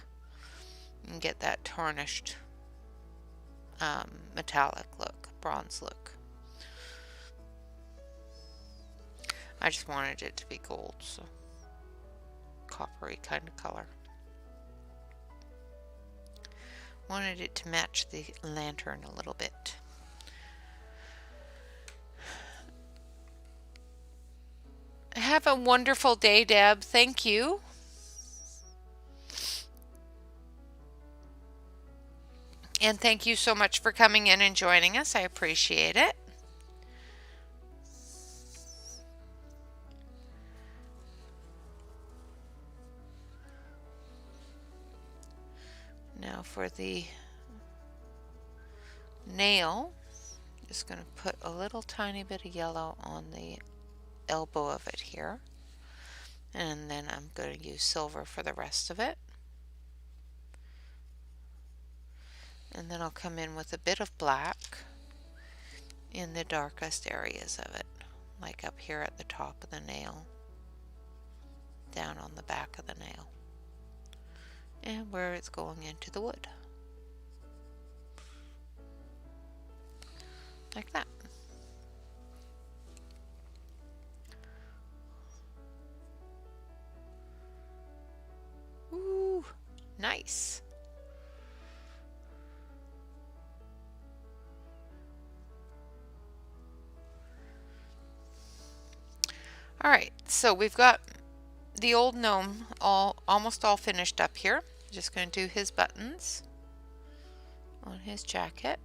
and get that tarnished metallic look, bronze look. I just wanted it to be gold, so coppery kind of color. Wanted it to match the lantern a little bit. Have a wonderful day, Deb. Thank you. And thank you so much for coming in and joining us. I appreciate it. Now for the nail, just going to put a little tiny bit of yellow on the elbow of it here. And then I'm going to use silver for the rest of it. And then I'll come in with a bit of black in the darkest areas of it, like up here at the top of the nail, down on the back of the nail, and where it's going into the wood. Like that. Ooh, nice. All right, so we've got the old gnome almost all finished up here. Just going to do his buttons on his jacket.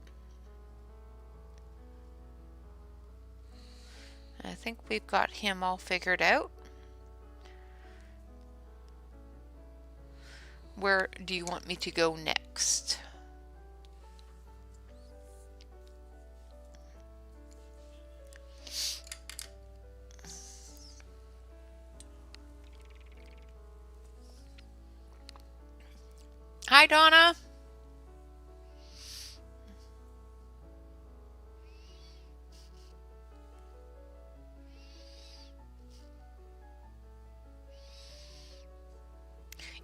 I think we've got him all figured out. Where do you want me to go next? Hi, Donna.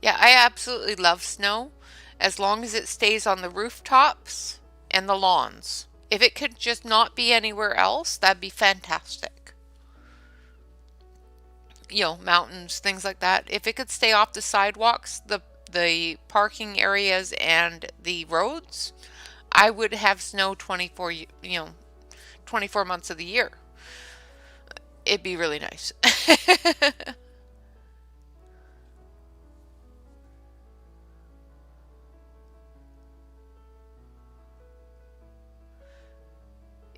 Yeah, I absolutely love snow as long as it stays on the rooftops and the lawns. If it could just not be anywhere else, that'd be fantastic. You know, mountains, things like that. If it could stay off the sidewalks, the parking areas and the roads, I would have snow 24 months of the year. It'd be really nice.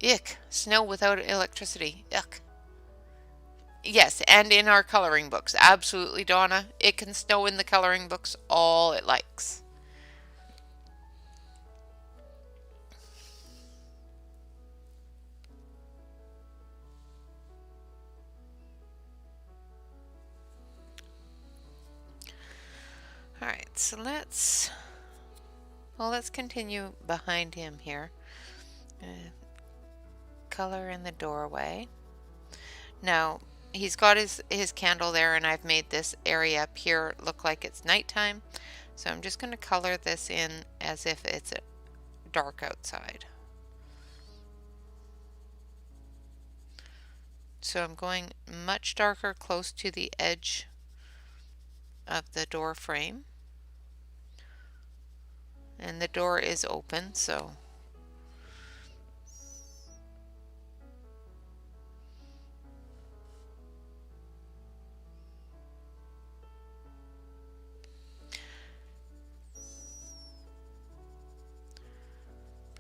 Ick, snow without electricity. Yuck. Yes, and in our coloring books. Absolutely, Donna. It can snow in the coloring books all it likes. All right, so let's continue behind him here. Color in the doorway. Now, he's got his candle there, and I've made this area up here look like it's nighttime. So I'm just going to color this in as if it's dark outside. So I'm going much darker close to the edge of the door frame. And the door is open, so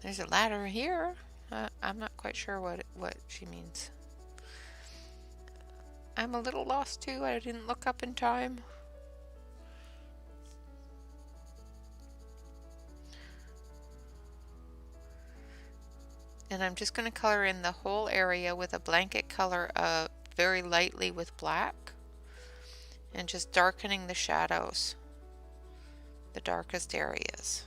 there's a ladder here. I'm not quite sure what she means. I'm a little lost too. I didn't look up in time. And I'm just going to color in the whole area with a blanket color very lightly with black, and just darkening the shadows, the darkest areas.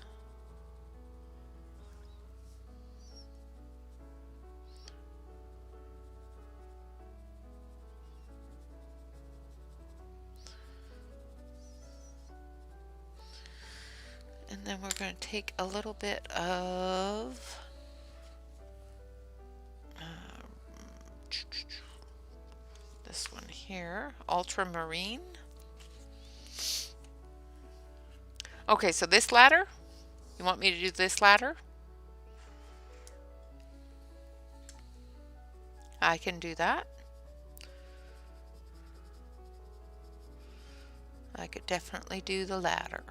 And then we're going to take a little bit of this one here, ultramarine. Okay, so this ladder, you want me to do this ladder? I can do that. I could definitely do the ladder.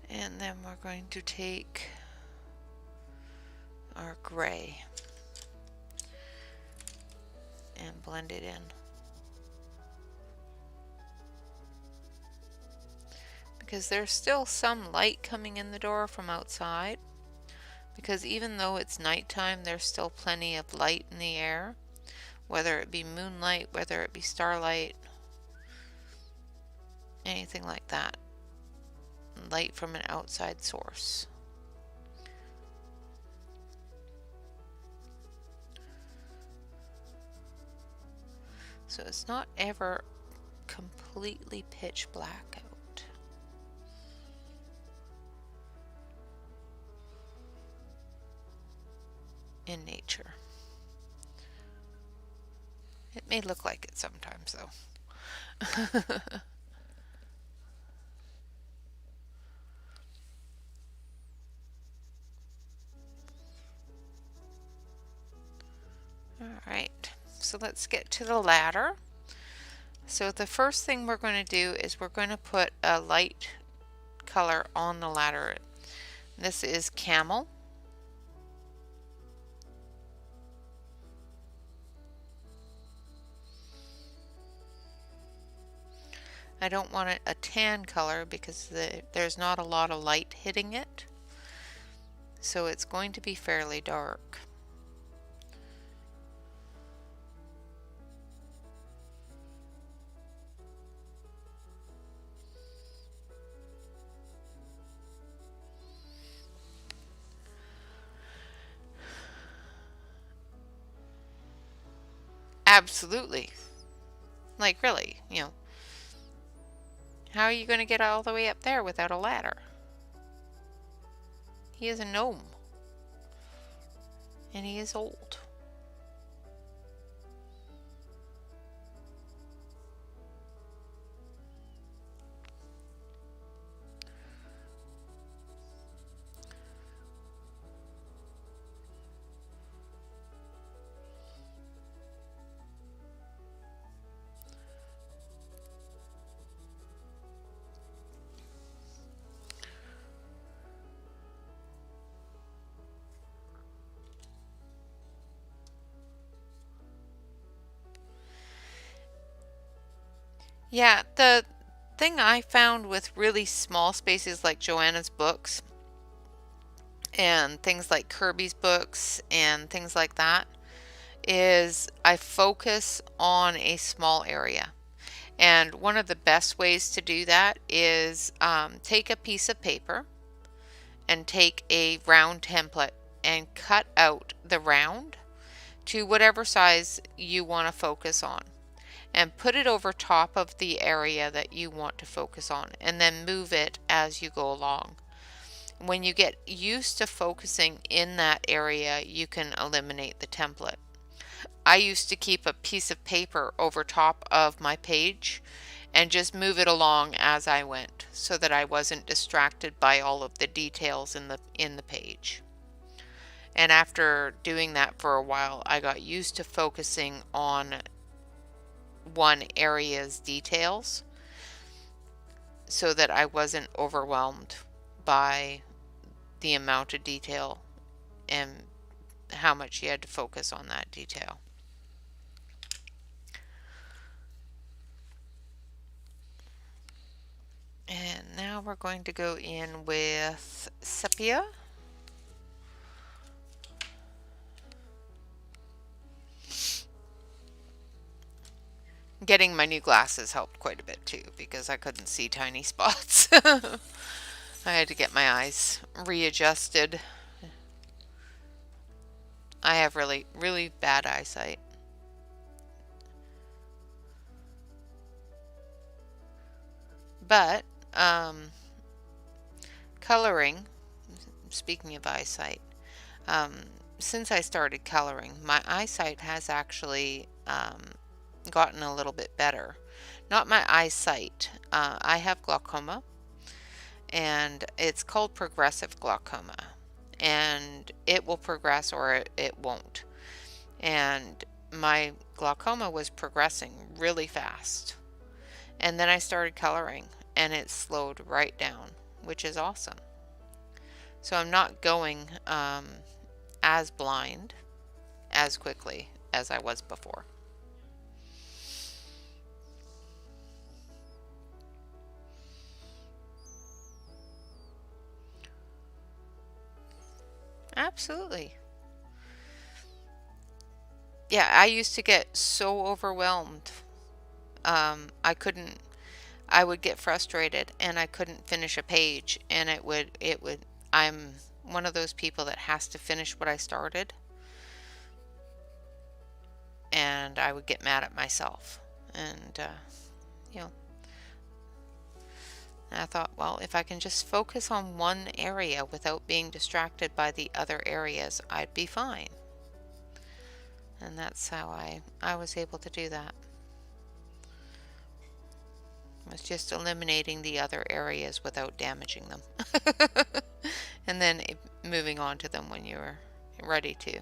And then we're going to take our gray and blend it in. Because there's still some light coming in the door from outside. Because even though it's nighttime, there's still plenty of light in the air. Whether it be moonlight, whether it be starlight, anything like that. Light from an outside source. So it's not ever completely pitch black out. In nature. It may look like it sometimes though. Alright, so let's get to the ladder. So the first thing we're going to do is we're going to put a light color on the ladder. This is camel. I don't want a tan color because there's not a lot of light hitting it. So it's going to be fairly dark. Absolutely. Like, really, how are you going to get all the way up there without a ladder? He is a gnome. And he is old. Yeah, the thing I found with really small spaces like Joanna's books and things like Kirby's books and things like that is I focus on a small area. And one of the best ways to do that is take a piece of paper and take a round template and cut out the round to whatever size you want to focus on, and put it over top of the area that you want to focus on, and then move it as you go along. When you get used to focusing in that area, you can eliminate the template. I used to keep a piece of paper over top of my page and just move it along as I went so that I wasn't distracted by all of the details in the page. And after doing that for a while, I got used to focusing on one area's details so that I wasn't overwhelmed by the amount of detail and how much you had to focus on that detail. And now we're going to go in with sepia. Getting my new glasses helped quite a bit too, because I couldn't see tiny spots. I had to get my eyes readjusted. I have really, really bad eyesight. But coloring, speaking of eyesight, since I started coloring, my eyesight has actually gotten a little bit better. Not my eyesight. I have glaucoma, and it's called progressive glaucoma, and it will progress or it won't. And my glaucoma was progressing really fast, and then I started coloring and it slowed right down, which is awesome. So I'm not going as blind as quickly as I was before. Absolutely. Yeah, I used to get so overwhelmed. I would get frustrated and I couldn't finish a page, and I'm one of those people that has to finish what I started, and I would get mad at myself. And, you know, I thought, well, if I can just focus on one area without being distracted by the other areas, I'd be fine. And that's how I was able to do that. I was just eliminating the other areas without damaging them. And then moving on to them when you're ready to.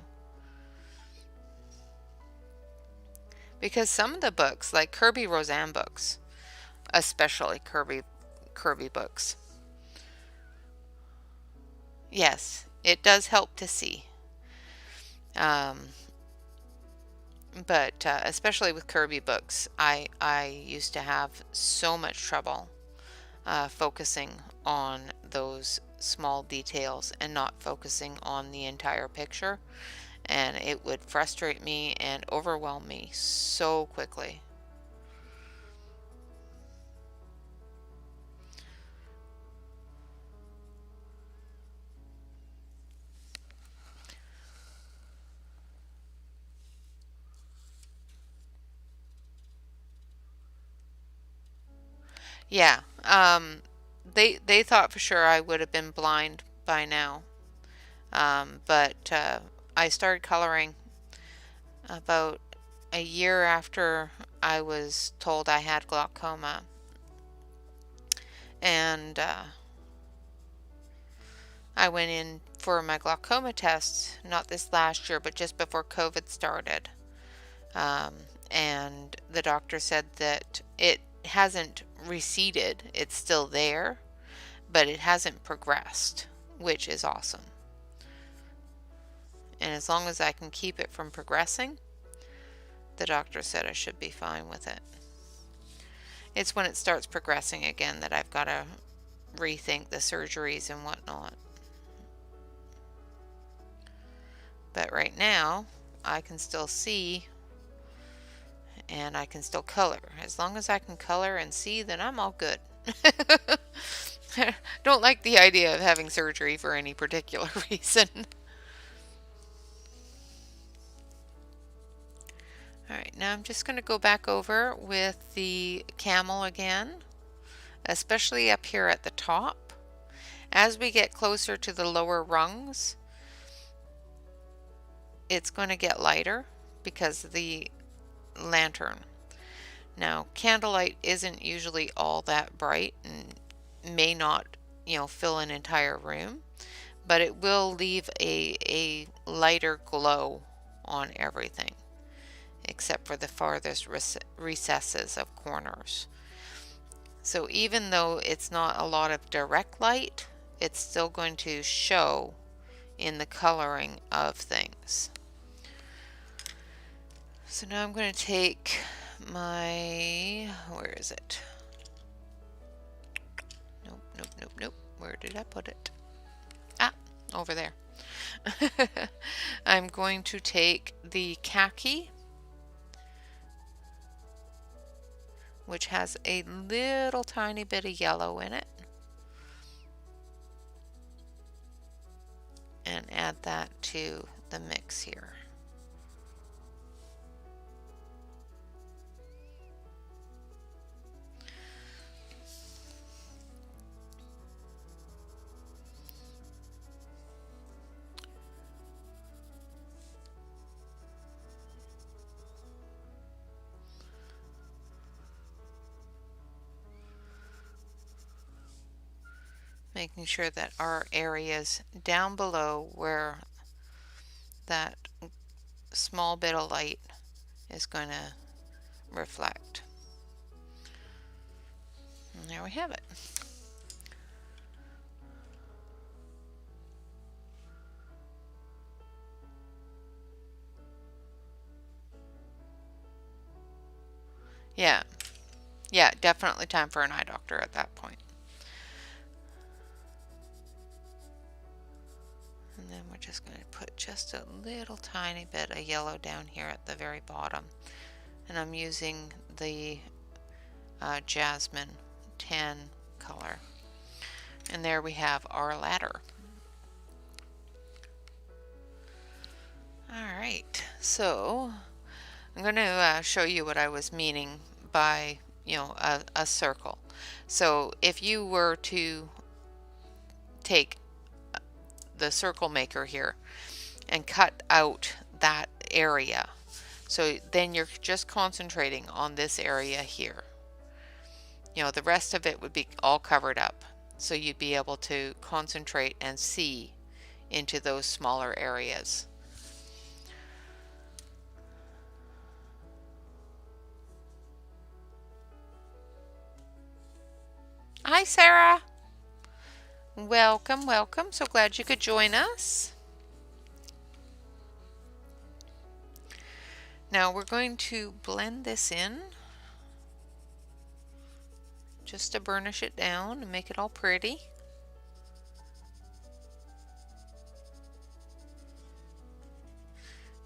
Because some of the books, like Kirby Roseanne books, especially Kirby books, yes, it does help to see. But especially with Kirby books, I used to have so much trouble focusing on those small details and not focusing on the entire picture, and it would frustrate me and overwhelm me so quickly. Yeah, they thought for sure I would have been blind by now, but I started coloring about a year after I was told I had glaucoma, and I went in for my glaucoma test, not this last year, but just before COVID started. And the doctor said that it hasn't receded, it's still there, but it hasn't progressed, which is awesome. And as long as I can keep it from progressing, the doctor said I should be fine with it. It's when it starts progressing again that I've got to rethink the surgeries and whatnot. But right now, I can still see and I can still color. As long as I can color and see, then I'm all good. Don't like the idea of having surgery for any particular reason. Alright, now I'm just going to go back over with the camel again, especially up here at the top. As we get closer to the lower rungs, it's going to get lighter because of the lantern. Now, candlelight isn't usually all that bright and may not, fill an entire room, but it will leave a lighter glow on everything, except for the farthest recesses of corners. So even though it's not a lot of direct light, it's still going to show in the coloring of things. So now I'm going to take my, where is it? Nope. Where did I put it? Ah, over there. I'm going to take the khaki, which has a little tiny bit of yellow in it, and add that to the mix here. Making sure that our areas down below where that small bit of light is going to reflect. And there we have it. Yeah, definitely time for an eye doctor at that point. And then we're just going to put just a little tiny bit of yellow down here at the very bottom. And I'm using the Jasmine 10 color. And there we have our ladder. Alright, so I'm going to show you what I was meaning by, a circle. So if you were to take the circle maker here and cut out that area, so then you're just concentrating on this area here. The rest of it would be all covered up, so you'd be able to concentrate and see into those smaller areas. Hi, Sarah. Welcome. So glad you could join us. Now we're going to blend this in just to burnish it down and make it all pretty.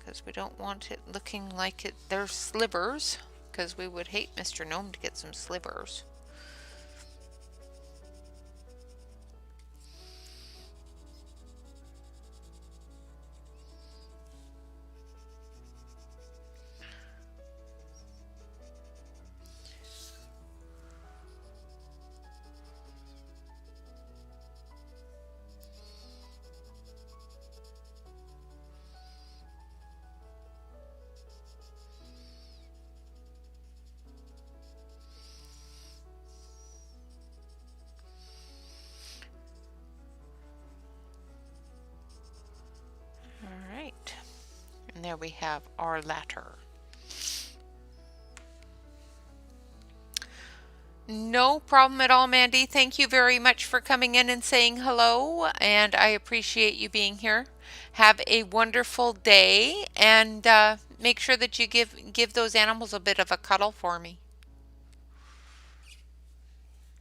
because we don't want it looking like there's slivers, because we would hate Mr. Gnome to get some slivers. Alright, and there we have our ladder. No problem at all, Mandy. Thank you very much for coming in and saying hello, and I appreciate you being here. Have a wonderful day, and make sure that you give those animals a bit of a cuddle for me.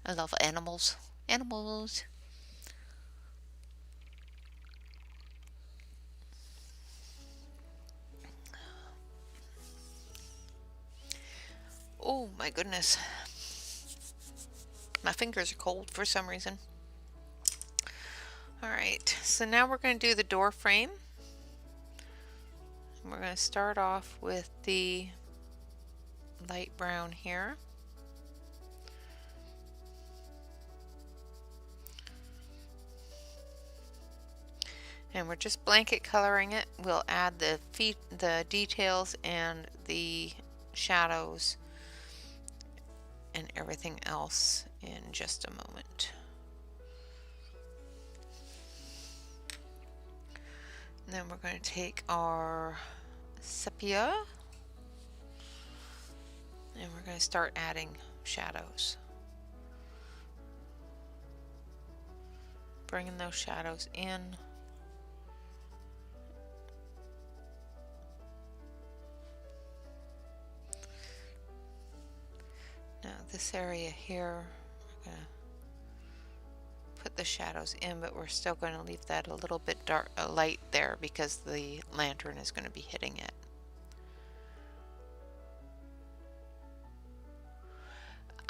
I love animals. Animals. Oh my goodness. My fingers are cold for some reason. Alright, so now we're going to do the door frame. We're going to start off with the light brown here. And we're just blanket coloring it. We'll add the details and the shadows and everything else in just a moment. And then we're going to take our sepia and we're going to start adding shadows. Bringing those shadows in. Now this area here, we're going to put the shadows in, but we're still going to leave that a little bit dark, light there, because the lantern is going to be hitting it.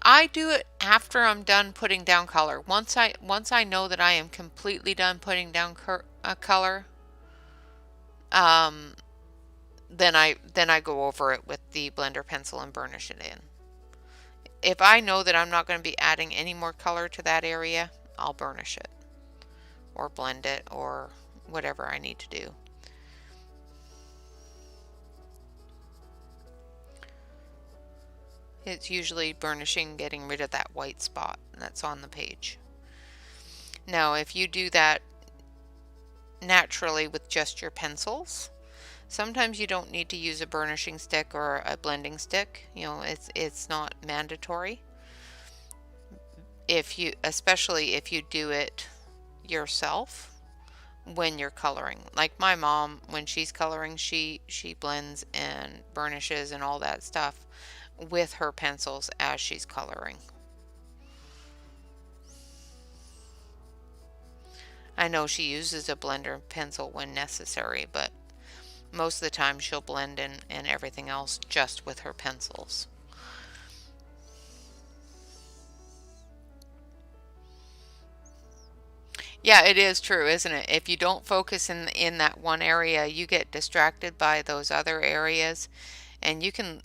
I do it after I'm done putting down color. Once I know that I am completely done putting down color, then I go over it with the blender pencil and burnish it in. If I know that I'm not going to be adding any more color to that area, I'll burnish it or blend it or whatever I need to do. It's usually burnishing, getting rid of that white spot that's on the page. Now, if you do that naturally with just your pencils, sometimes you don't need to use a burnishing stick or a blending stick. You know, it's not mandatory. Especially if you do it yourself when you're coloring. Like my mom, when she's coloring, she blends and burnishes and all that stuff with her pencils as she's coloring. I know she uses a blender pencil when necessary, but most of the time she'll blend in and everything else just with her pencils. Yeah, it is true, isn't it? If you don't focus in that one area, you get distracted by those other areas, and you can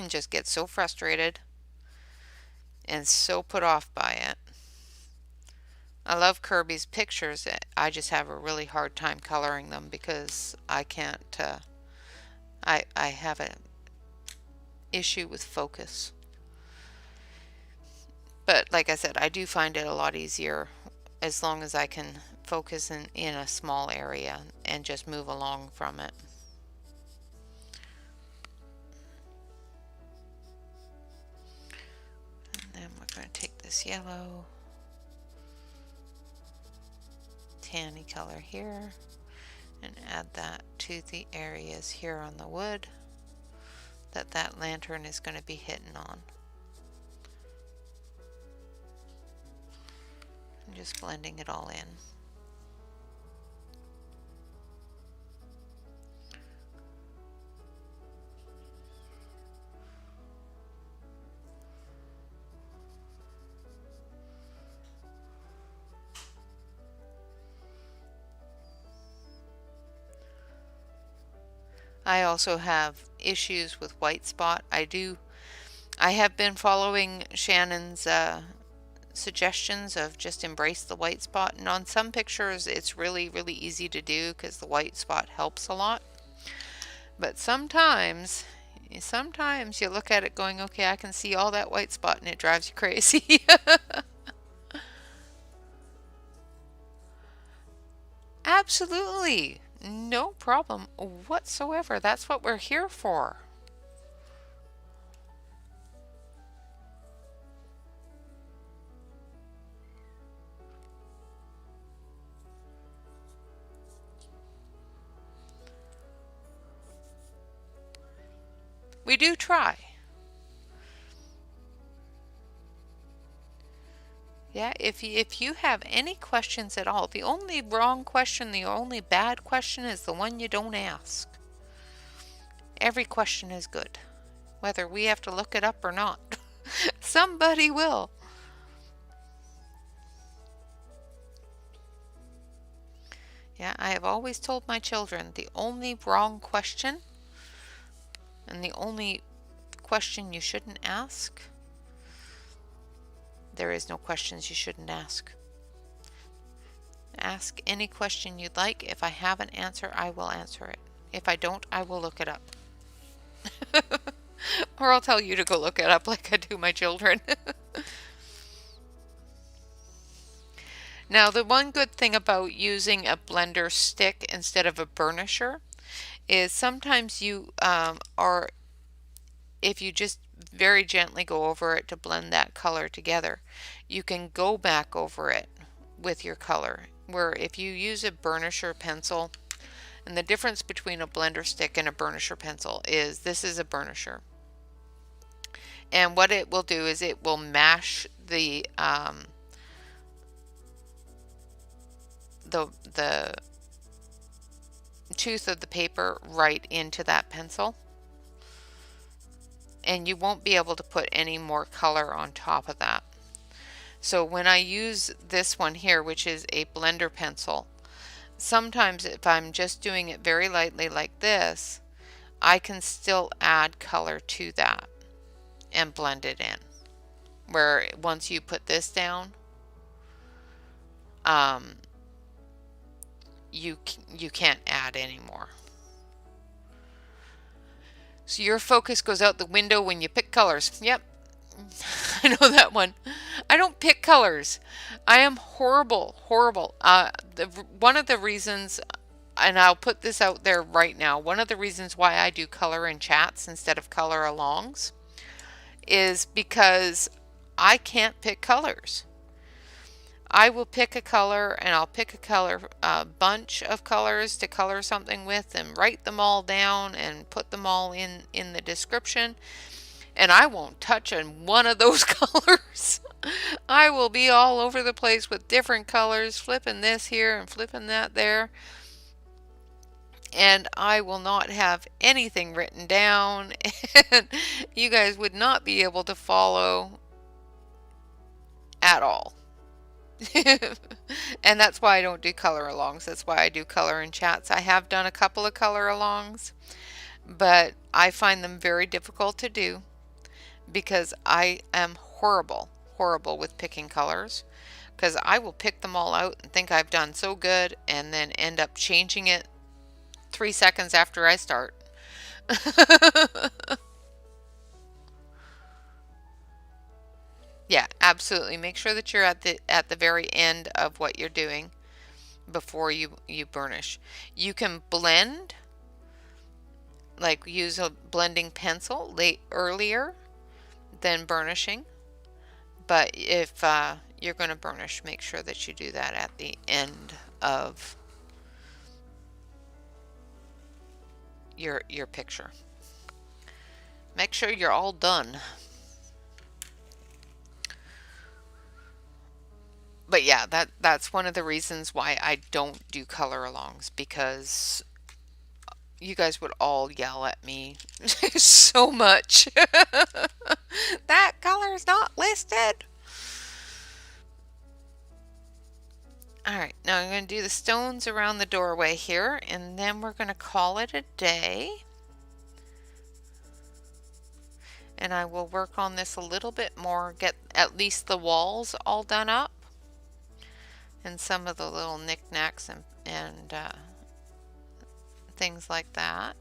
just get so frustrated and so put off by it. I love Kirby's pictures. I just have a really hard time coloring them because I can't I have an issue with focus. But like I said, I do find it a lot easier as long as I can focus in a small area and just move along from it. And then we're going to take this yellow, tanny color here and add that to the areas here on the wood that lantern is going to be hitting on. And just blending it all in. I also have issues with white spot. I have been following Shannon's suggestions of just embrace the white spot, and on some pictures it's really easy to do because the white spot helps a lot. But sometimes you look at it going, okay, I can see all that white spot, and it drives you crazy. Absolutely. No problem whatsoever. That's what we're here for. We do try. Yeah, if you have any questions at all, the only wrong question, the only bad question is the one you don't ask. Every question is good, whether we have to look it up or not. Somebody will. Yeah, I have always told my children the only wrong question and the only question you shouldn't ask, there is no questions you shouldn't ask. Ask any question you'd like. If I have an answer, I will answer it. If I don't, I will look it up. Or I'll tell you to go look it up like I do my children. Now, the one good thing about using a blender stick instead of a burnisher is sometimes you are, if you just very gently go over it to blend that color together, you can go back over it with your color. Where if you use a burnisher pencil, and the difference between a blender stick and a burnisher pencil is this is a burnisher. And what it will do is it will mash the tooth of the paper right into that pencil, and you won't be able to put any more color on top of that. So when I use this one here, which is a blender pencil, sometimes if I'm just doing it very lightly like this, I can still add color to that and blend it in. Where once you put this down, you can't add anymore. So your focus goes out the window when you pick colors. Yep, I know that one. I don't pick colors. I am horrible. One of the reasons, and I'll put this out there right now, one of the reasons why I do color in chats instead of color alongs is because I can't pick colors. I will pick a color, and I'll pick a color, a bunch of colors to color something with, and write them all down and put them all in the description, and I won't touch on one of those colors. I will be all over the place with different colors, flipping this here and flipping that there, and I will not have anything written down, and you guys would not be able to follow at all. And that's why I don't do color alongs. That's why I do color in chats. I have done a couple of color alongs, but I find them very difficult to do because I am horrible with picking colors, because I will pick them all out and think I've done so good and then end up changing it 3 seconds after I start. Yeah, absolutely. Make sure that you're at the very end of what you're doing before you burnish. You can blend, like use a blending pencil earlier than burnishing, but if you're going to burnish, make sure that you do that at the end of your picture. Make sure you're all done. But yeah, that's one of the reasons why I don't do color alongs, because you guys would all yell at me so much. That color is not listed. Alright, now I'm going to do the stones around the doorway here, and then we're going to call it a day. And I will work on this a little bit more, get at least the walls all done up and some of the little knickknacks and things like that.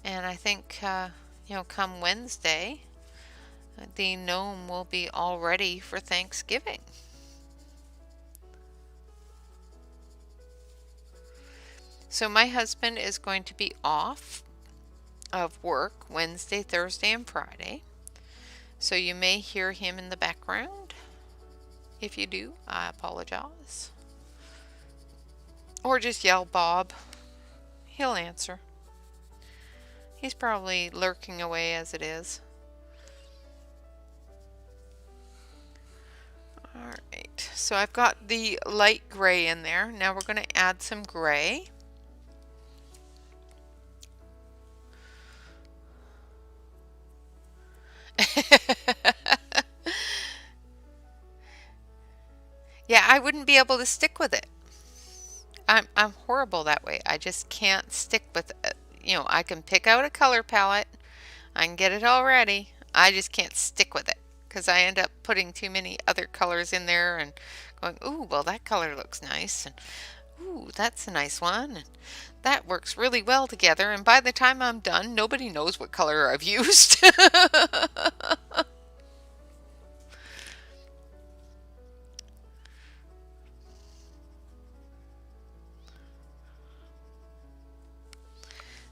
And I think, come Wednesday, the gnome will be all ready for Thanksgiving. So my husband is going to be off of work Wednesday, Thursday, and Friday. So you may hear him in the background. If you do, I apologize. Or just yell Bob. He'll answer. He's probably lurking away as it is. Alright, so I've got the light gray in there. Now we're going to add some gray. Yeah, I wouldn't be able to stick with it. I'm horrible that way. I just can't stick with it. I can pick out a color palette. I can get it all ready. I just can't stick with it because I end up putting too many other colors in there and going, ooh, well, that color looks nice. And ooh, that's a nice one. And that works really well together. And by the time I'm done, nobody knows what color I've used.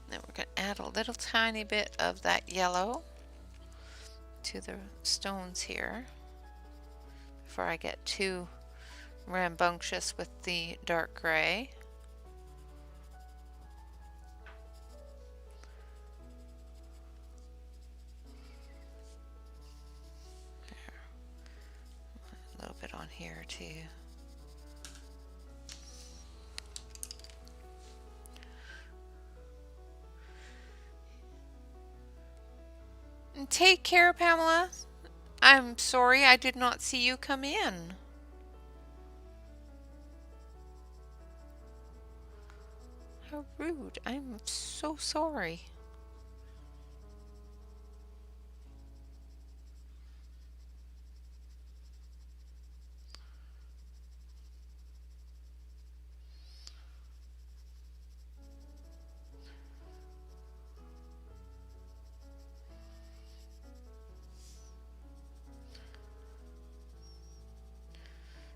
Then we're going to add a little tiny bit of that yellow to the stones here before I get too rambunctious with the dark gray. A little bit on here too. And take care, Pamela. I'm sorry I did not see you come in. How rude. I'm so sorry.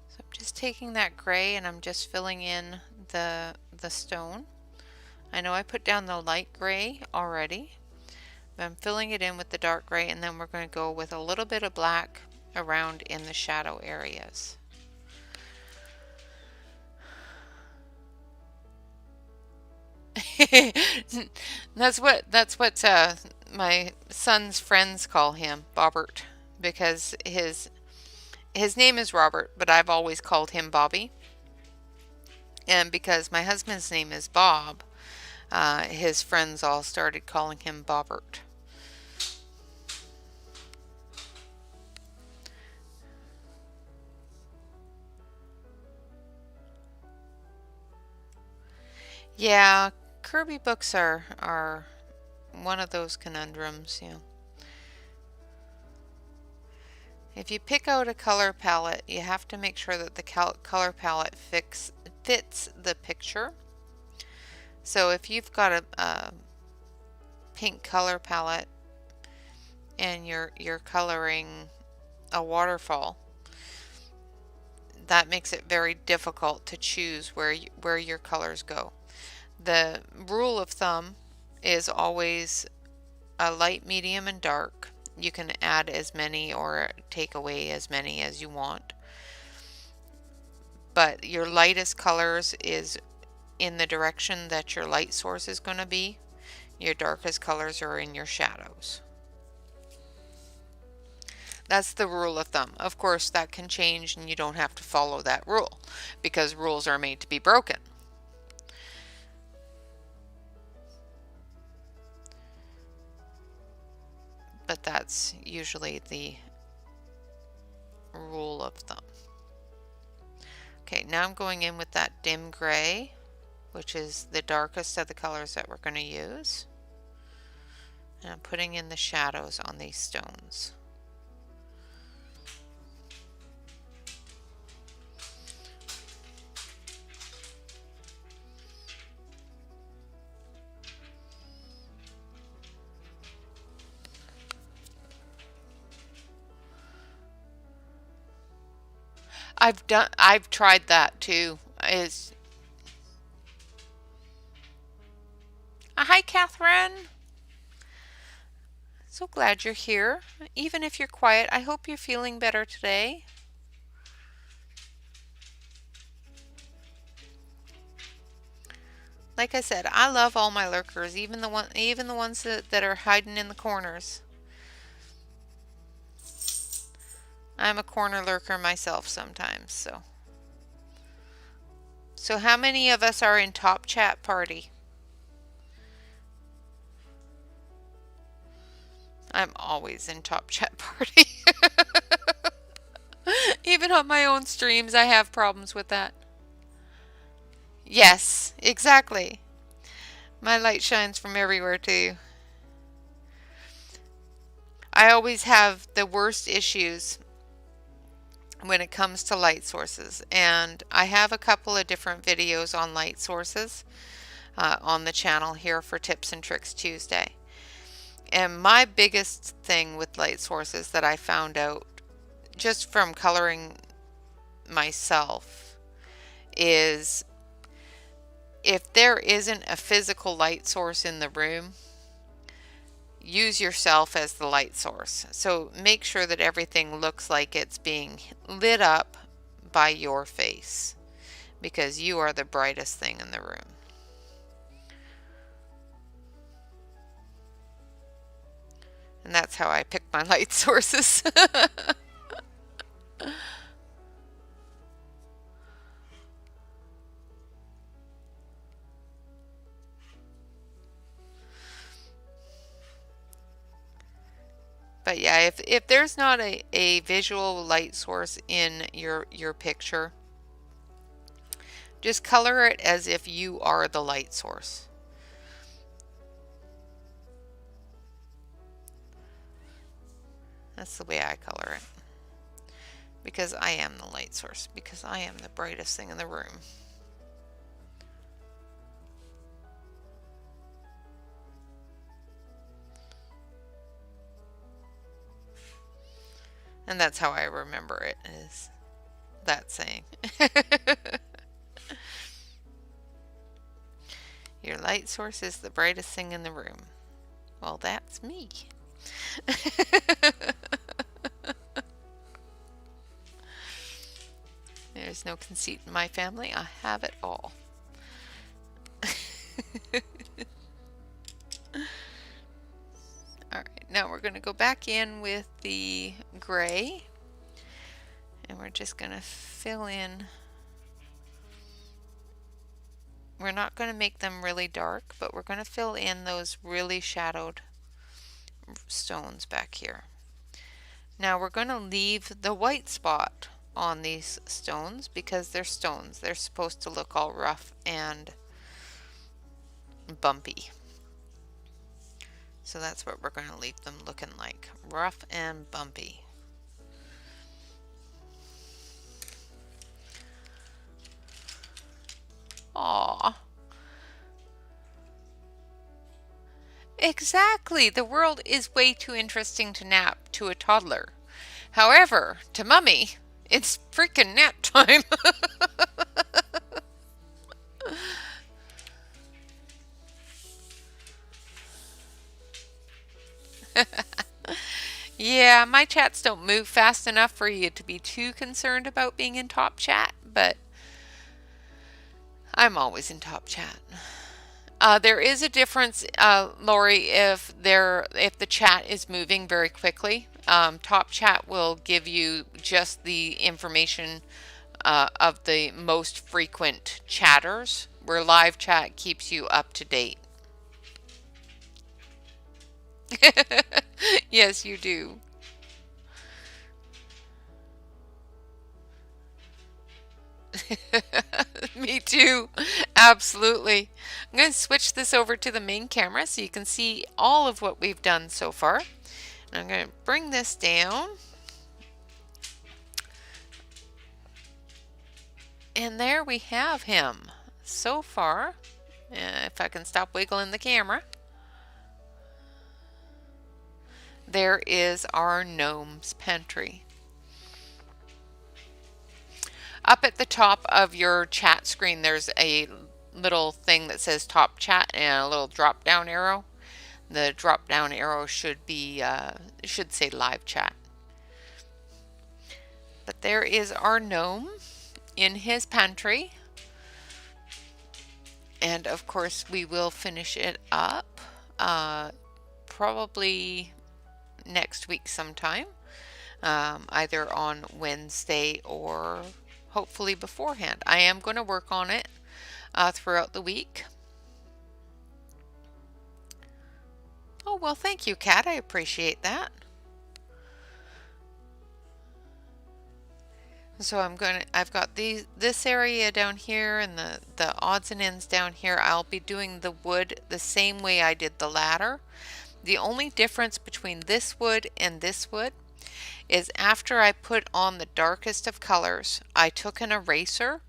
So I'm just taking that gray and I'm just filling in the stone. I know I put down the light gray already, but I'm filling it in with the dark gray, and then we're going to go with a little bit of black around in the shadow areas. That's what my son's friends call him, Bobbert, because his name is Robert, but I've always called him Bobby. And because my husband's name is Bob, his friends all started calling him Bobbert. Yeah, Kirby books are one of those conundrums, If you pick out a color palette, you have to make sure that the color palette fits the picture. So if you've got a pink color palette and you're coloring a waterfall, that makes it very difficult to choose where your colors go. The rule of thumb is always a light, medium, and dark. You can add as many or take away as many as you want. But your lightest colors is in the direction that your light source is going to be. Your darkest colors are in your shadows. That's the rule of thumb. Of course, that can change and you don't have to follow that rule because rules are made to be broken. But that's usually the rule of thumb. Okay, now I'm going in with that dim gray, which is the darkest of the colors that we're going to use. And I'm putting in the shadows on these stones. I've tried that too. Is Hi, Catherine. So glad you're here. Even if you're quiet, I hope you're feeling better today. Like I said, I love all my lurkers, even the ones that are hiding in the corners. I'm a corner lurker myself sometimes, so. So how many of us are in Top Chat Party? I'm always in Top Chat Party. Even on my own streams, I have problems with that. Yes, exactly. My light shines from everywhere too. I always have the worst issues when it comes to light sources, and I have a couple of different videos on light sources on the channel here for Tips and Tricks Tuesday. And my biggest thing with light sources that I found out just from coloring myself is if there isn't a physical light source in the room, use yourself as the light source. So make sure that everything looks like it's being lit up by your face, because you are the brightest thing in the room. And that's how I pick my light sources. But yeah, if there's not a visual light source in your picture, just color it as if you are the light source. That's the way I color it. Because I am the light source. Because I am the brightest thing in the room. And that's how I remember it, is that saying. Your light source is the brightest thing in the room. Well, that's me. There's no conceit in my family. I have it all. Alright, now we're going to go back in with the gray. And we're just going to fill in. We're not going to make them really dark, but we're going to fill in those really shadowed stones back here. Now we're going to leave the white spot on these stones because they're stones. They're supposed to look all rough and bumpy. So that's what we're going to leave them looking like. Rough and bumpy. Aww. Exactly. The world is way too interesting to nap to a toddler. However, to Mummy, it's freaking nap time. Yeah, my chats don't move fast enough for you to be too concerned about being in top chat, but I'm always in top chat. There is a difference, Lori, if the chat is moving very quickly. Top chat will give you just the information of the most frequent chatters, where live chat keeps you up to date. Yes, you do. Me too. Absolutely. I'm going to switch this over to the main camera so you can see all of what we've done so far. And I'm going to bring this down. And there we have him so far. If I can stop wiggling the camera. There is our gnome's pantry. Up at the top of your chat screen, there's a little thing that says top chat and a little drop down arrow. The drop down arrow should be should say live chat. But there is our gnome in his pantry. And of course we will finish it up probably next week sometime, either on Wednesday or hopefully beforehand. I am going to work on it throughout the week. Oh, well, thank you, Kat. I appreciate that. So I've got this area down here and the odds and ends down here. I'll be doing the wood the same way I did the ladder. The only difference between this wood and this wood is after I put on the darkest of colors, I took an eraser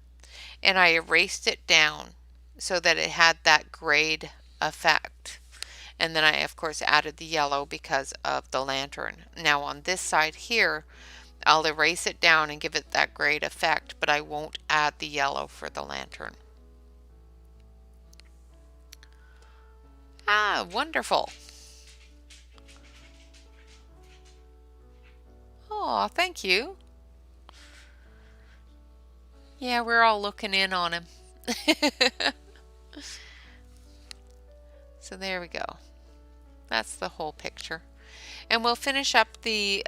and I erased it down so that it had that grayed effect. And then I, of course, added the yellow because of the lantern. Now on this side here, I'll erase it down and give it that grayed effect, but I won't add the yellow for the lantern. Ah, wonderful. Oh, thank you. Yeah, we're all looking in on him. So there we go. That's the whole picture. And we'll finish up the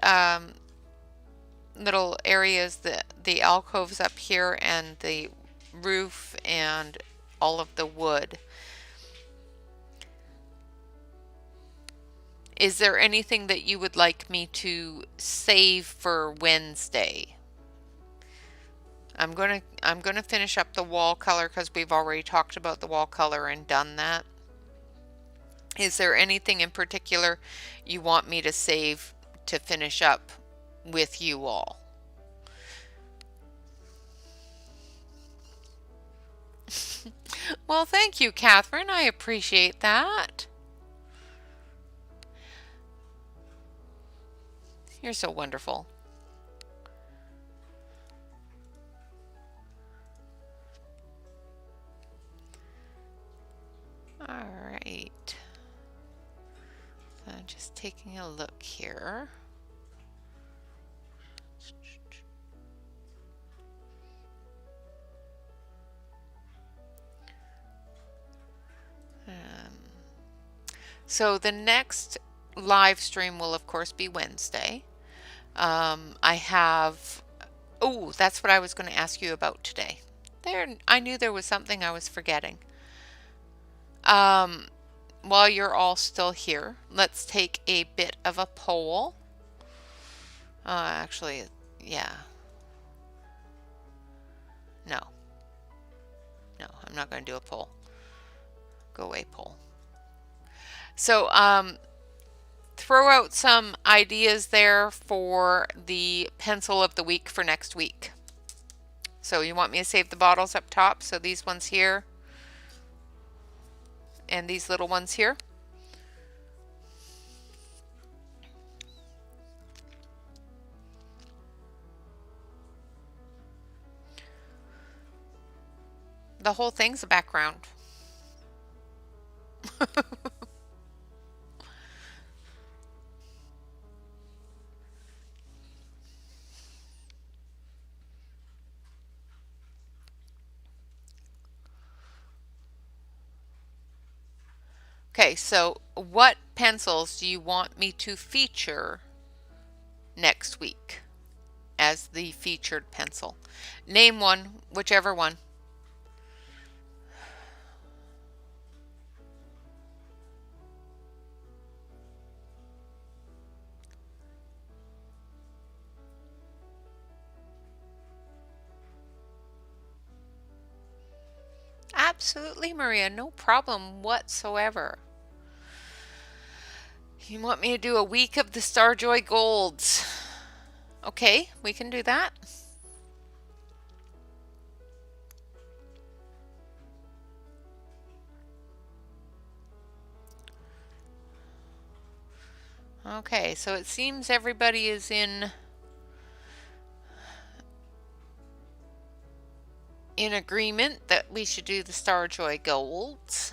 little areas, the alcoves up here and the roof and all of the wood. Is there anything that you would like me to save for Wednesday? I'm gonna finish up the wall color because we've already talked about the wall color and done that. Is there anything in particular you want me to save to finish up with you all? Well, thank you, Catherine. I appreciate that. You're so wonderful. All right. So I'm just taking a look here. So the next live stream will of course be Wednesday. I have, oh, that's what I was going to ask you about today. I knew there was something I was forgetting. While you're all still here, let's take a bit of a poll. Actually, yeah. No, I'm not going to do a poll. Go away, poll. So, throw out some ideas there for the pencil of the week for next week. So you want me to save the bottles up top? So these ones here and these little ones here. The whole thing's a background. Okay, so what pencils do you want me to feature next week as the featured pencil? Name one, whichever one. Absolutely, Maria. No problem whatsoever. You want me to do a week of the Starjoy Golds? Okay, we can do that. Okay, so it seems everybody is in agreement that we should do the Starjoy Golds.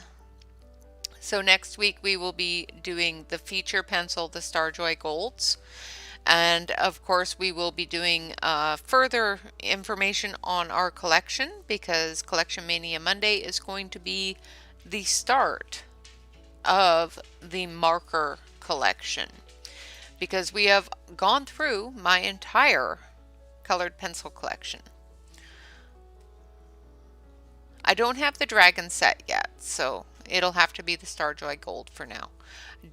So next week we will be doing the feature pencil, the Starjoy Golds. And of course we will be doing further information on our collection, because Collection Mania Monday is going to be the start of the marker collection, because we have gone through my entire colored pencil collection. I don't have the dragon set yet, so it'll have to be the Starjoy Gold for now.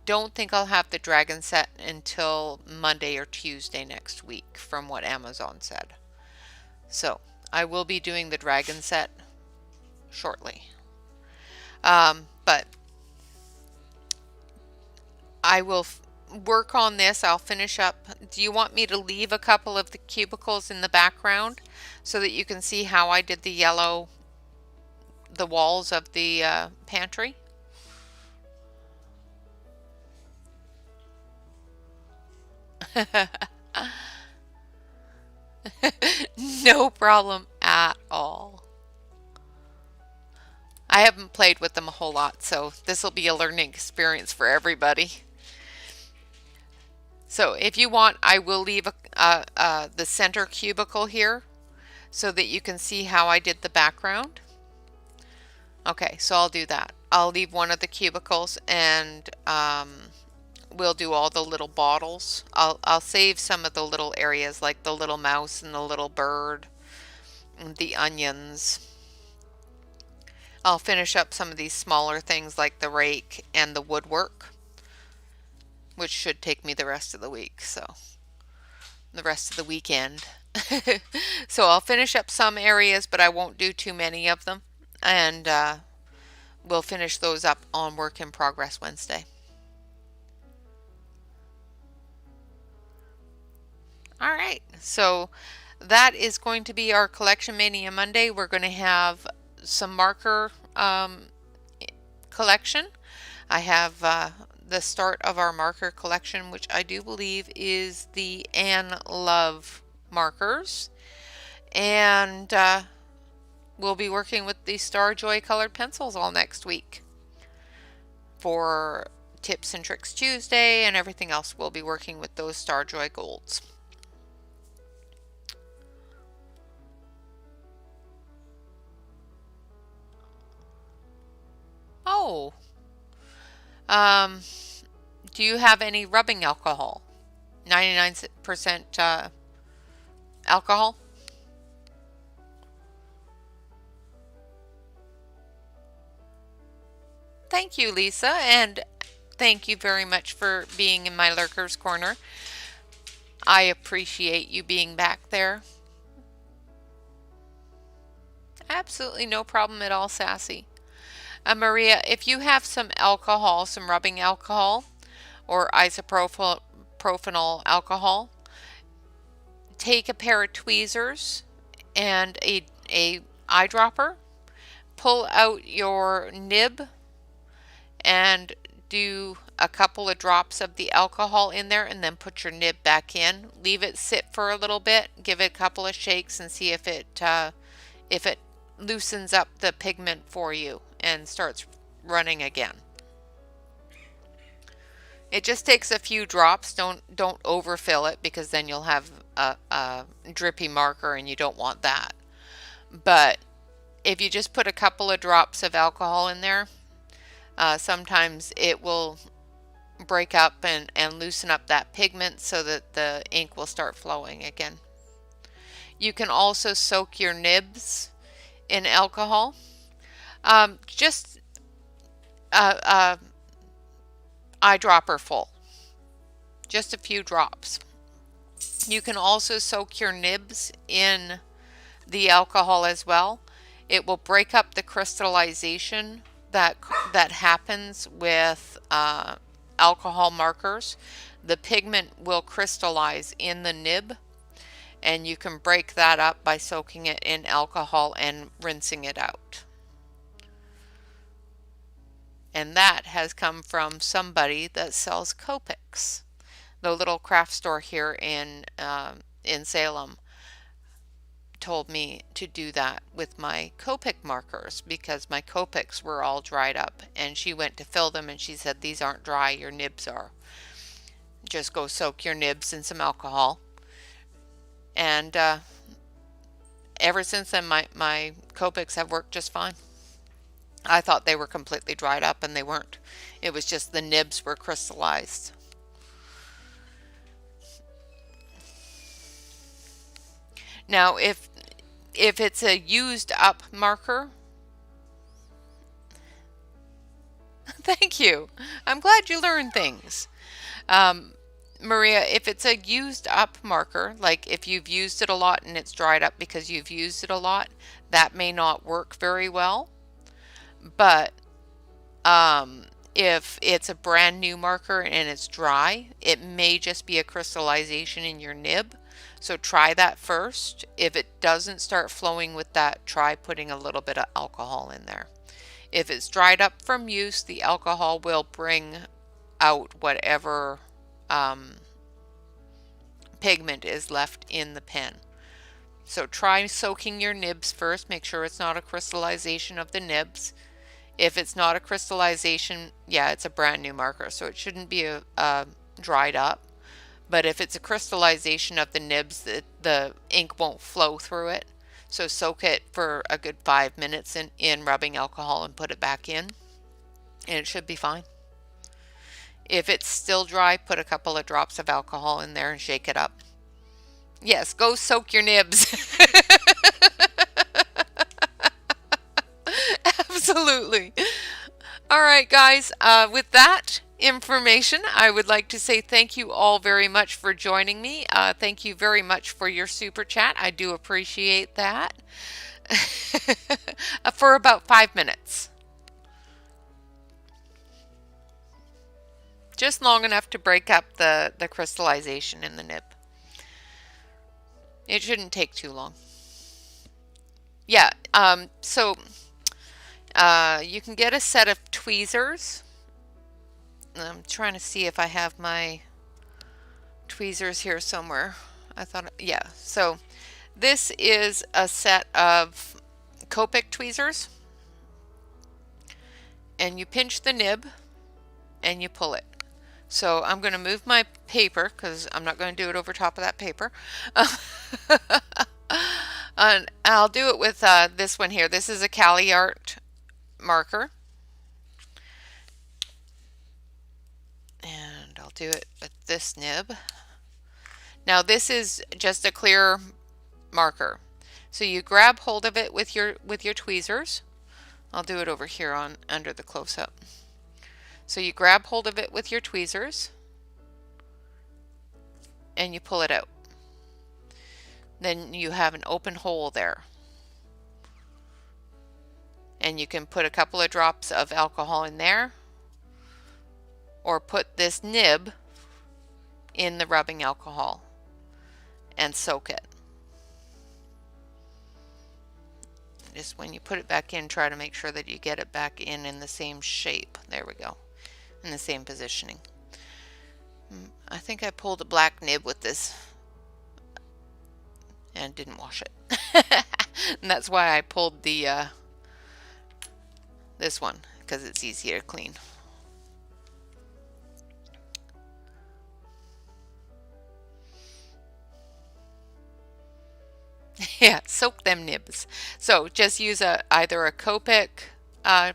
Don't think I'll have the dragon set until Monday or Tuesday next week, from what Amazon said. So I will be doing the dragon set shortly. But I will work on this. I'll finish up. Do you want me to leave a couple of the cubicles in the background so that you can see how I did the yellow, the walls of the pantry? No problem at all. I haven't played with them a whole lot, so this will be a learning experience for everybody. So if you want, I will leave the center cubicle here so that you can see how I did the background. Okay, so I'll do that. I'll leave one of the cubicles, and we'll do all the little bottles. I'll save some of the little areas, like the little mouse and the little bird and the onions. I'll finish up some of these smaller things like the rake and the woodwork, which should take me the rest of the week, so the rest of the weekend. So I'll finish up some areas, but I won't do too many of them, and we'll finish those up on Work in Progress Wednesday. All right, so that is going to be our Collection Mania Monday. We're going to have some marker collection. I have the start of our marker collection, which I do believe is the Anne Love markers, and we'll be working with the Starjoy colored pencils all next week for Tips and Tricks Tuesday, and everything else we'll be working with those Starjoy Golds. Oh, do you have any rubbing alcohol? 99% alcohol? Thank you, Lisa, and thank you very much for being in my Lurker's Corner. I appreciate you being back there. Absolutely no problem at all, Sassy. Maria, if you have some alcohol, some rubbing alcohol, or isopropyl alcohol, take a pair of tweezers and a eyedropper, pull out your nib, and do a couple of drops of the alcohol in there, and then put your nib back in. Leave it sit for a little bit, give it a couple of shakes, and see if it loosens up the pigment for you and starts running again. It just takes a few drops. Don't overfill it, because then you'll have a drippy marker and you don't want that. But if you just put a couple of drops of alcohol in there, sometimes it will break up and loosen up that pigment so that the ink will start flowing again. You can also soak your nibs in alcohol. Just eyedropper full, just a few drops. You can also soak your nibs in the alcohol as well. It will break up the crystallization that happens with alcohol markers. The pigment will crystallize in the nib, and you can break that up by soaking it in alcohol and rinsing it out. And that has come from somebody that sells Copics. The little craft store here in Salem told me to do that with my Copic markers because my Copics were all dried up, and she went to fill them and she said, these aren't dry, your nibs are. Just go soak your nibs in some alcohol. And ever since then my Copics have worked just fine. I thought they were completely dried up, and they weren't. It was just the nibs were crystallized. Now, if it's a used up marker, thank you. I'm glad you learned things. Maria, if it's a used up marker, like if you've used it a lot and it's dried up because you've used it a lot, that may not work very well. But if it's a brand new marker and it's dry, it may just be a crystallization in your nib. So try that first. If it doesn't start flowing with that, try putting a little bit of alcohol in there. If it's dried up from use, the alcohol will bring out whatever pigment is left in the pen. So try soaking your nibs first. Make sure it's not a crystallization of the nibs. If it's not a crystallization, yeah, it's a brand new marker, so it shouldn't be dried up. But if it's a crystallization of the nibs, the ink won't flow through it. So soak it for a good 5 minutes in rubbing alcohol and put it back in, and it should be fine. If it's still dry, put a couple of drops of alcohol in there and shake it up. Yes, go soak your nibs. Absolutely. All right, guys, with that information, I would like to say thank you all very much for joining me. Thank you very much for your super chat. I do appreciate that. For about 5 minutes. Just long enough to break up the crystallization in the nib. It shouldn't take too long. Yeah, you can get a set of tweezers. I'm trying to see if I have my tweezers here somewhere. I thought, yeah. So this is a set of Copic tweezers. And you pinch the nib and you pull it. So I'm going to move my paper because I'm not going to do it over top of that paper. And I'll do it with this one here. This is a Cali Art marker. And I'll do it with this nib. Now this is just a clear marker. So you grab hold of it with your tweezers. I'll do it over here on under the close-up. So you grab hold of it with your tweezers and you pull it out. Then you have an open hole there. And you can put a couple of drops of alcohol in there, or put this nib in the rubbing alcohol and soak it. Just when you put it back in, try to make sure that you get it back in the same shape. There we go. In the same positioning. I think I pulled a black nib with this and didn't wash it. And that's why I pulled the this one, because it's easier to clean. Yeah, soak them nibs. So just use either a Copic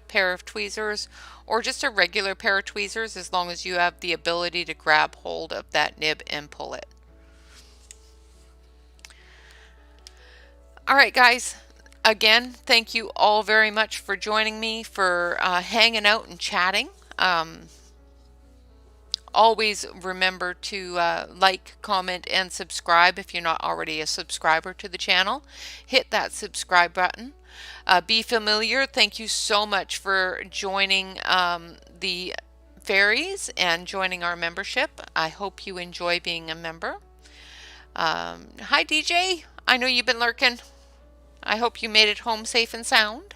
pair of tweezers or just a regular pair of tweezers, as long as you have the ability to grab hold of that nib and pull it. All right, guys. Again, thank you all very much for joining me, for hanging out and chatting. Always remember to like, comment, and subscribe if you're not already a subscriber to the channel. Hit that subscribe button. Be Familiar, thank you so much for joining the fairies and joining our membership. I hope you enjoy being a member. Hi, DJ. I know you've been lurking. I hope you made it home safe and sound.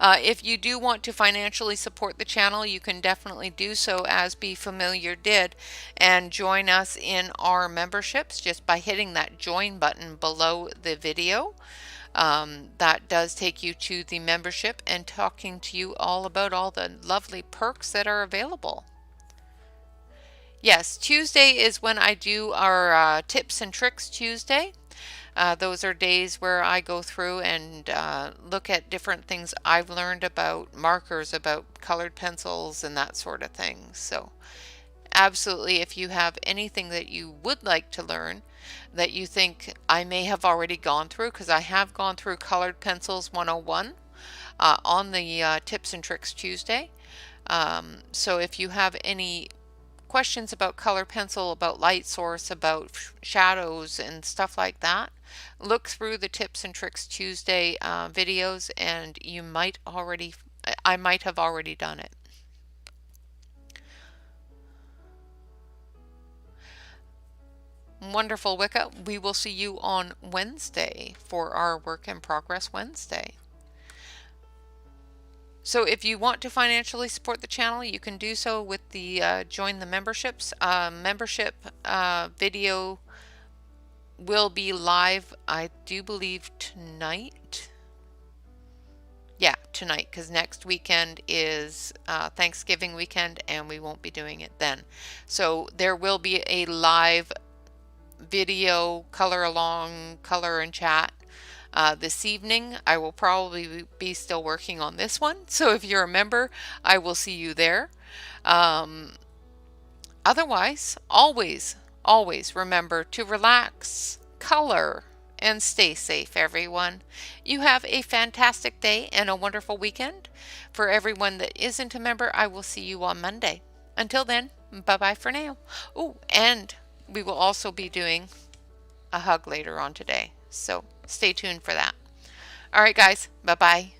If you do want to financially support the channel, you can definitely do so as Be Familiar did and join us in our memberships just by hitting that join button below the video. That does take you to the membership and talking to you all about all the lovely perks that are available. Yes, Tuesday is when I do our Tips and Tricks Tuesday. Those are days where I go through and look at different things I've learned about markers, about colored pencils, and that sort of thing. So absolutely, if you have anything that you would like to learn that you think I may have already gone through, because I have gone through Colored Pencils 101 on the Tips and Tricks Tuesday. So if you have any questions about color pencil, about light source, about shadows and stuff like that, look through the Tips and Tricks Tuesday videos and I might have already done it. Wonderful, Wicca. We will see you on Wednesday for our Work in Progress Wednesday. So if you want to financially support the channel, you can do so with the join the memberships. Membership video will be live, I do believe, tonight. Yeah, tonight, because next weekend is Thanksgiving weekend and we won't be doing it then. So there will be a live video color along, color and chat this evening. I will probably be still working on this one, so if you're a member, I will see you there. Otherwise, always remember to relax, color, and stay safe, everyone. You have a fantastic day and a wonderful weekend. For everyone that isn't a member, I will see you on Monday. Until then, bye-bye for now. Oh, and we will also be doing a hug later on today, so stay tuned for that. All right, guys, bye-bye.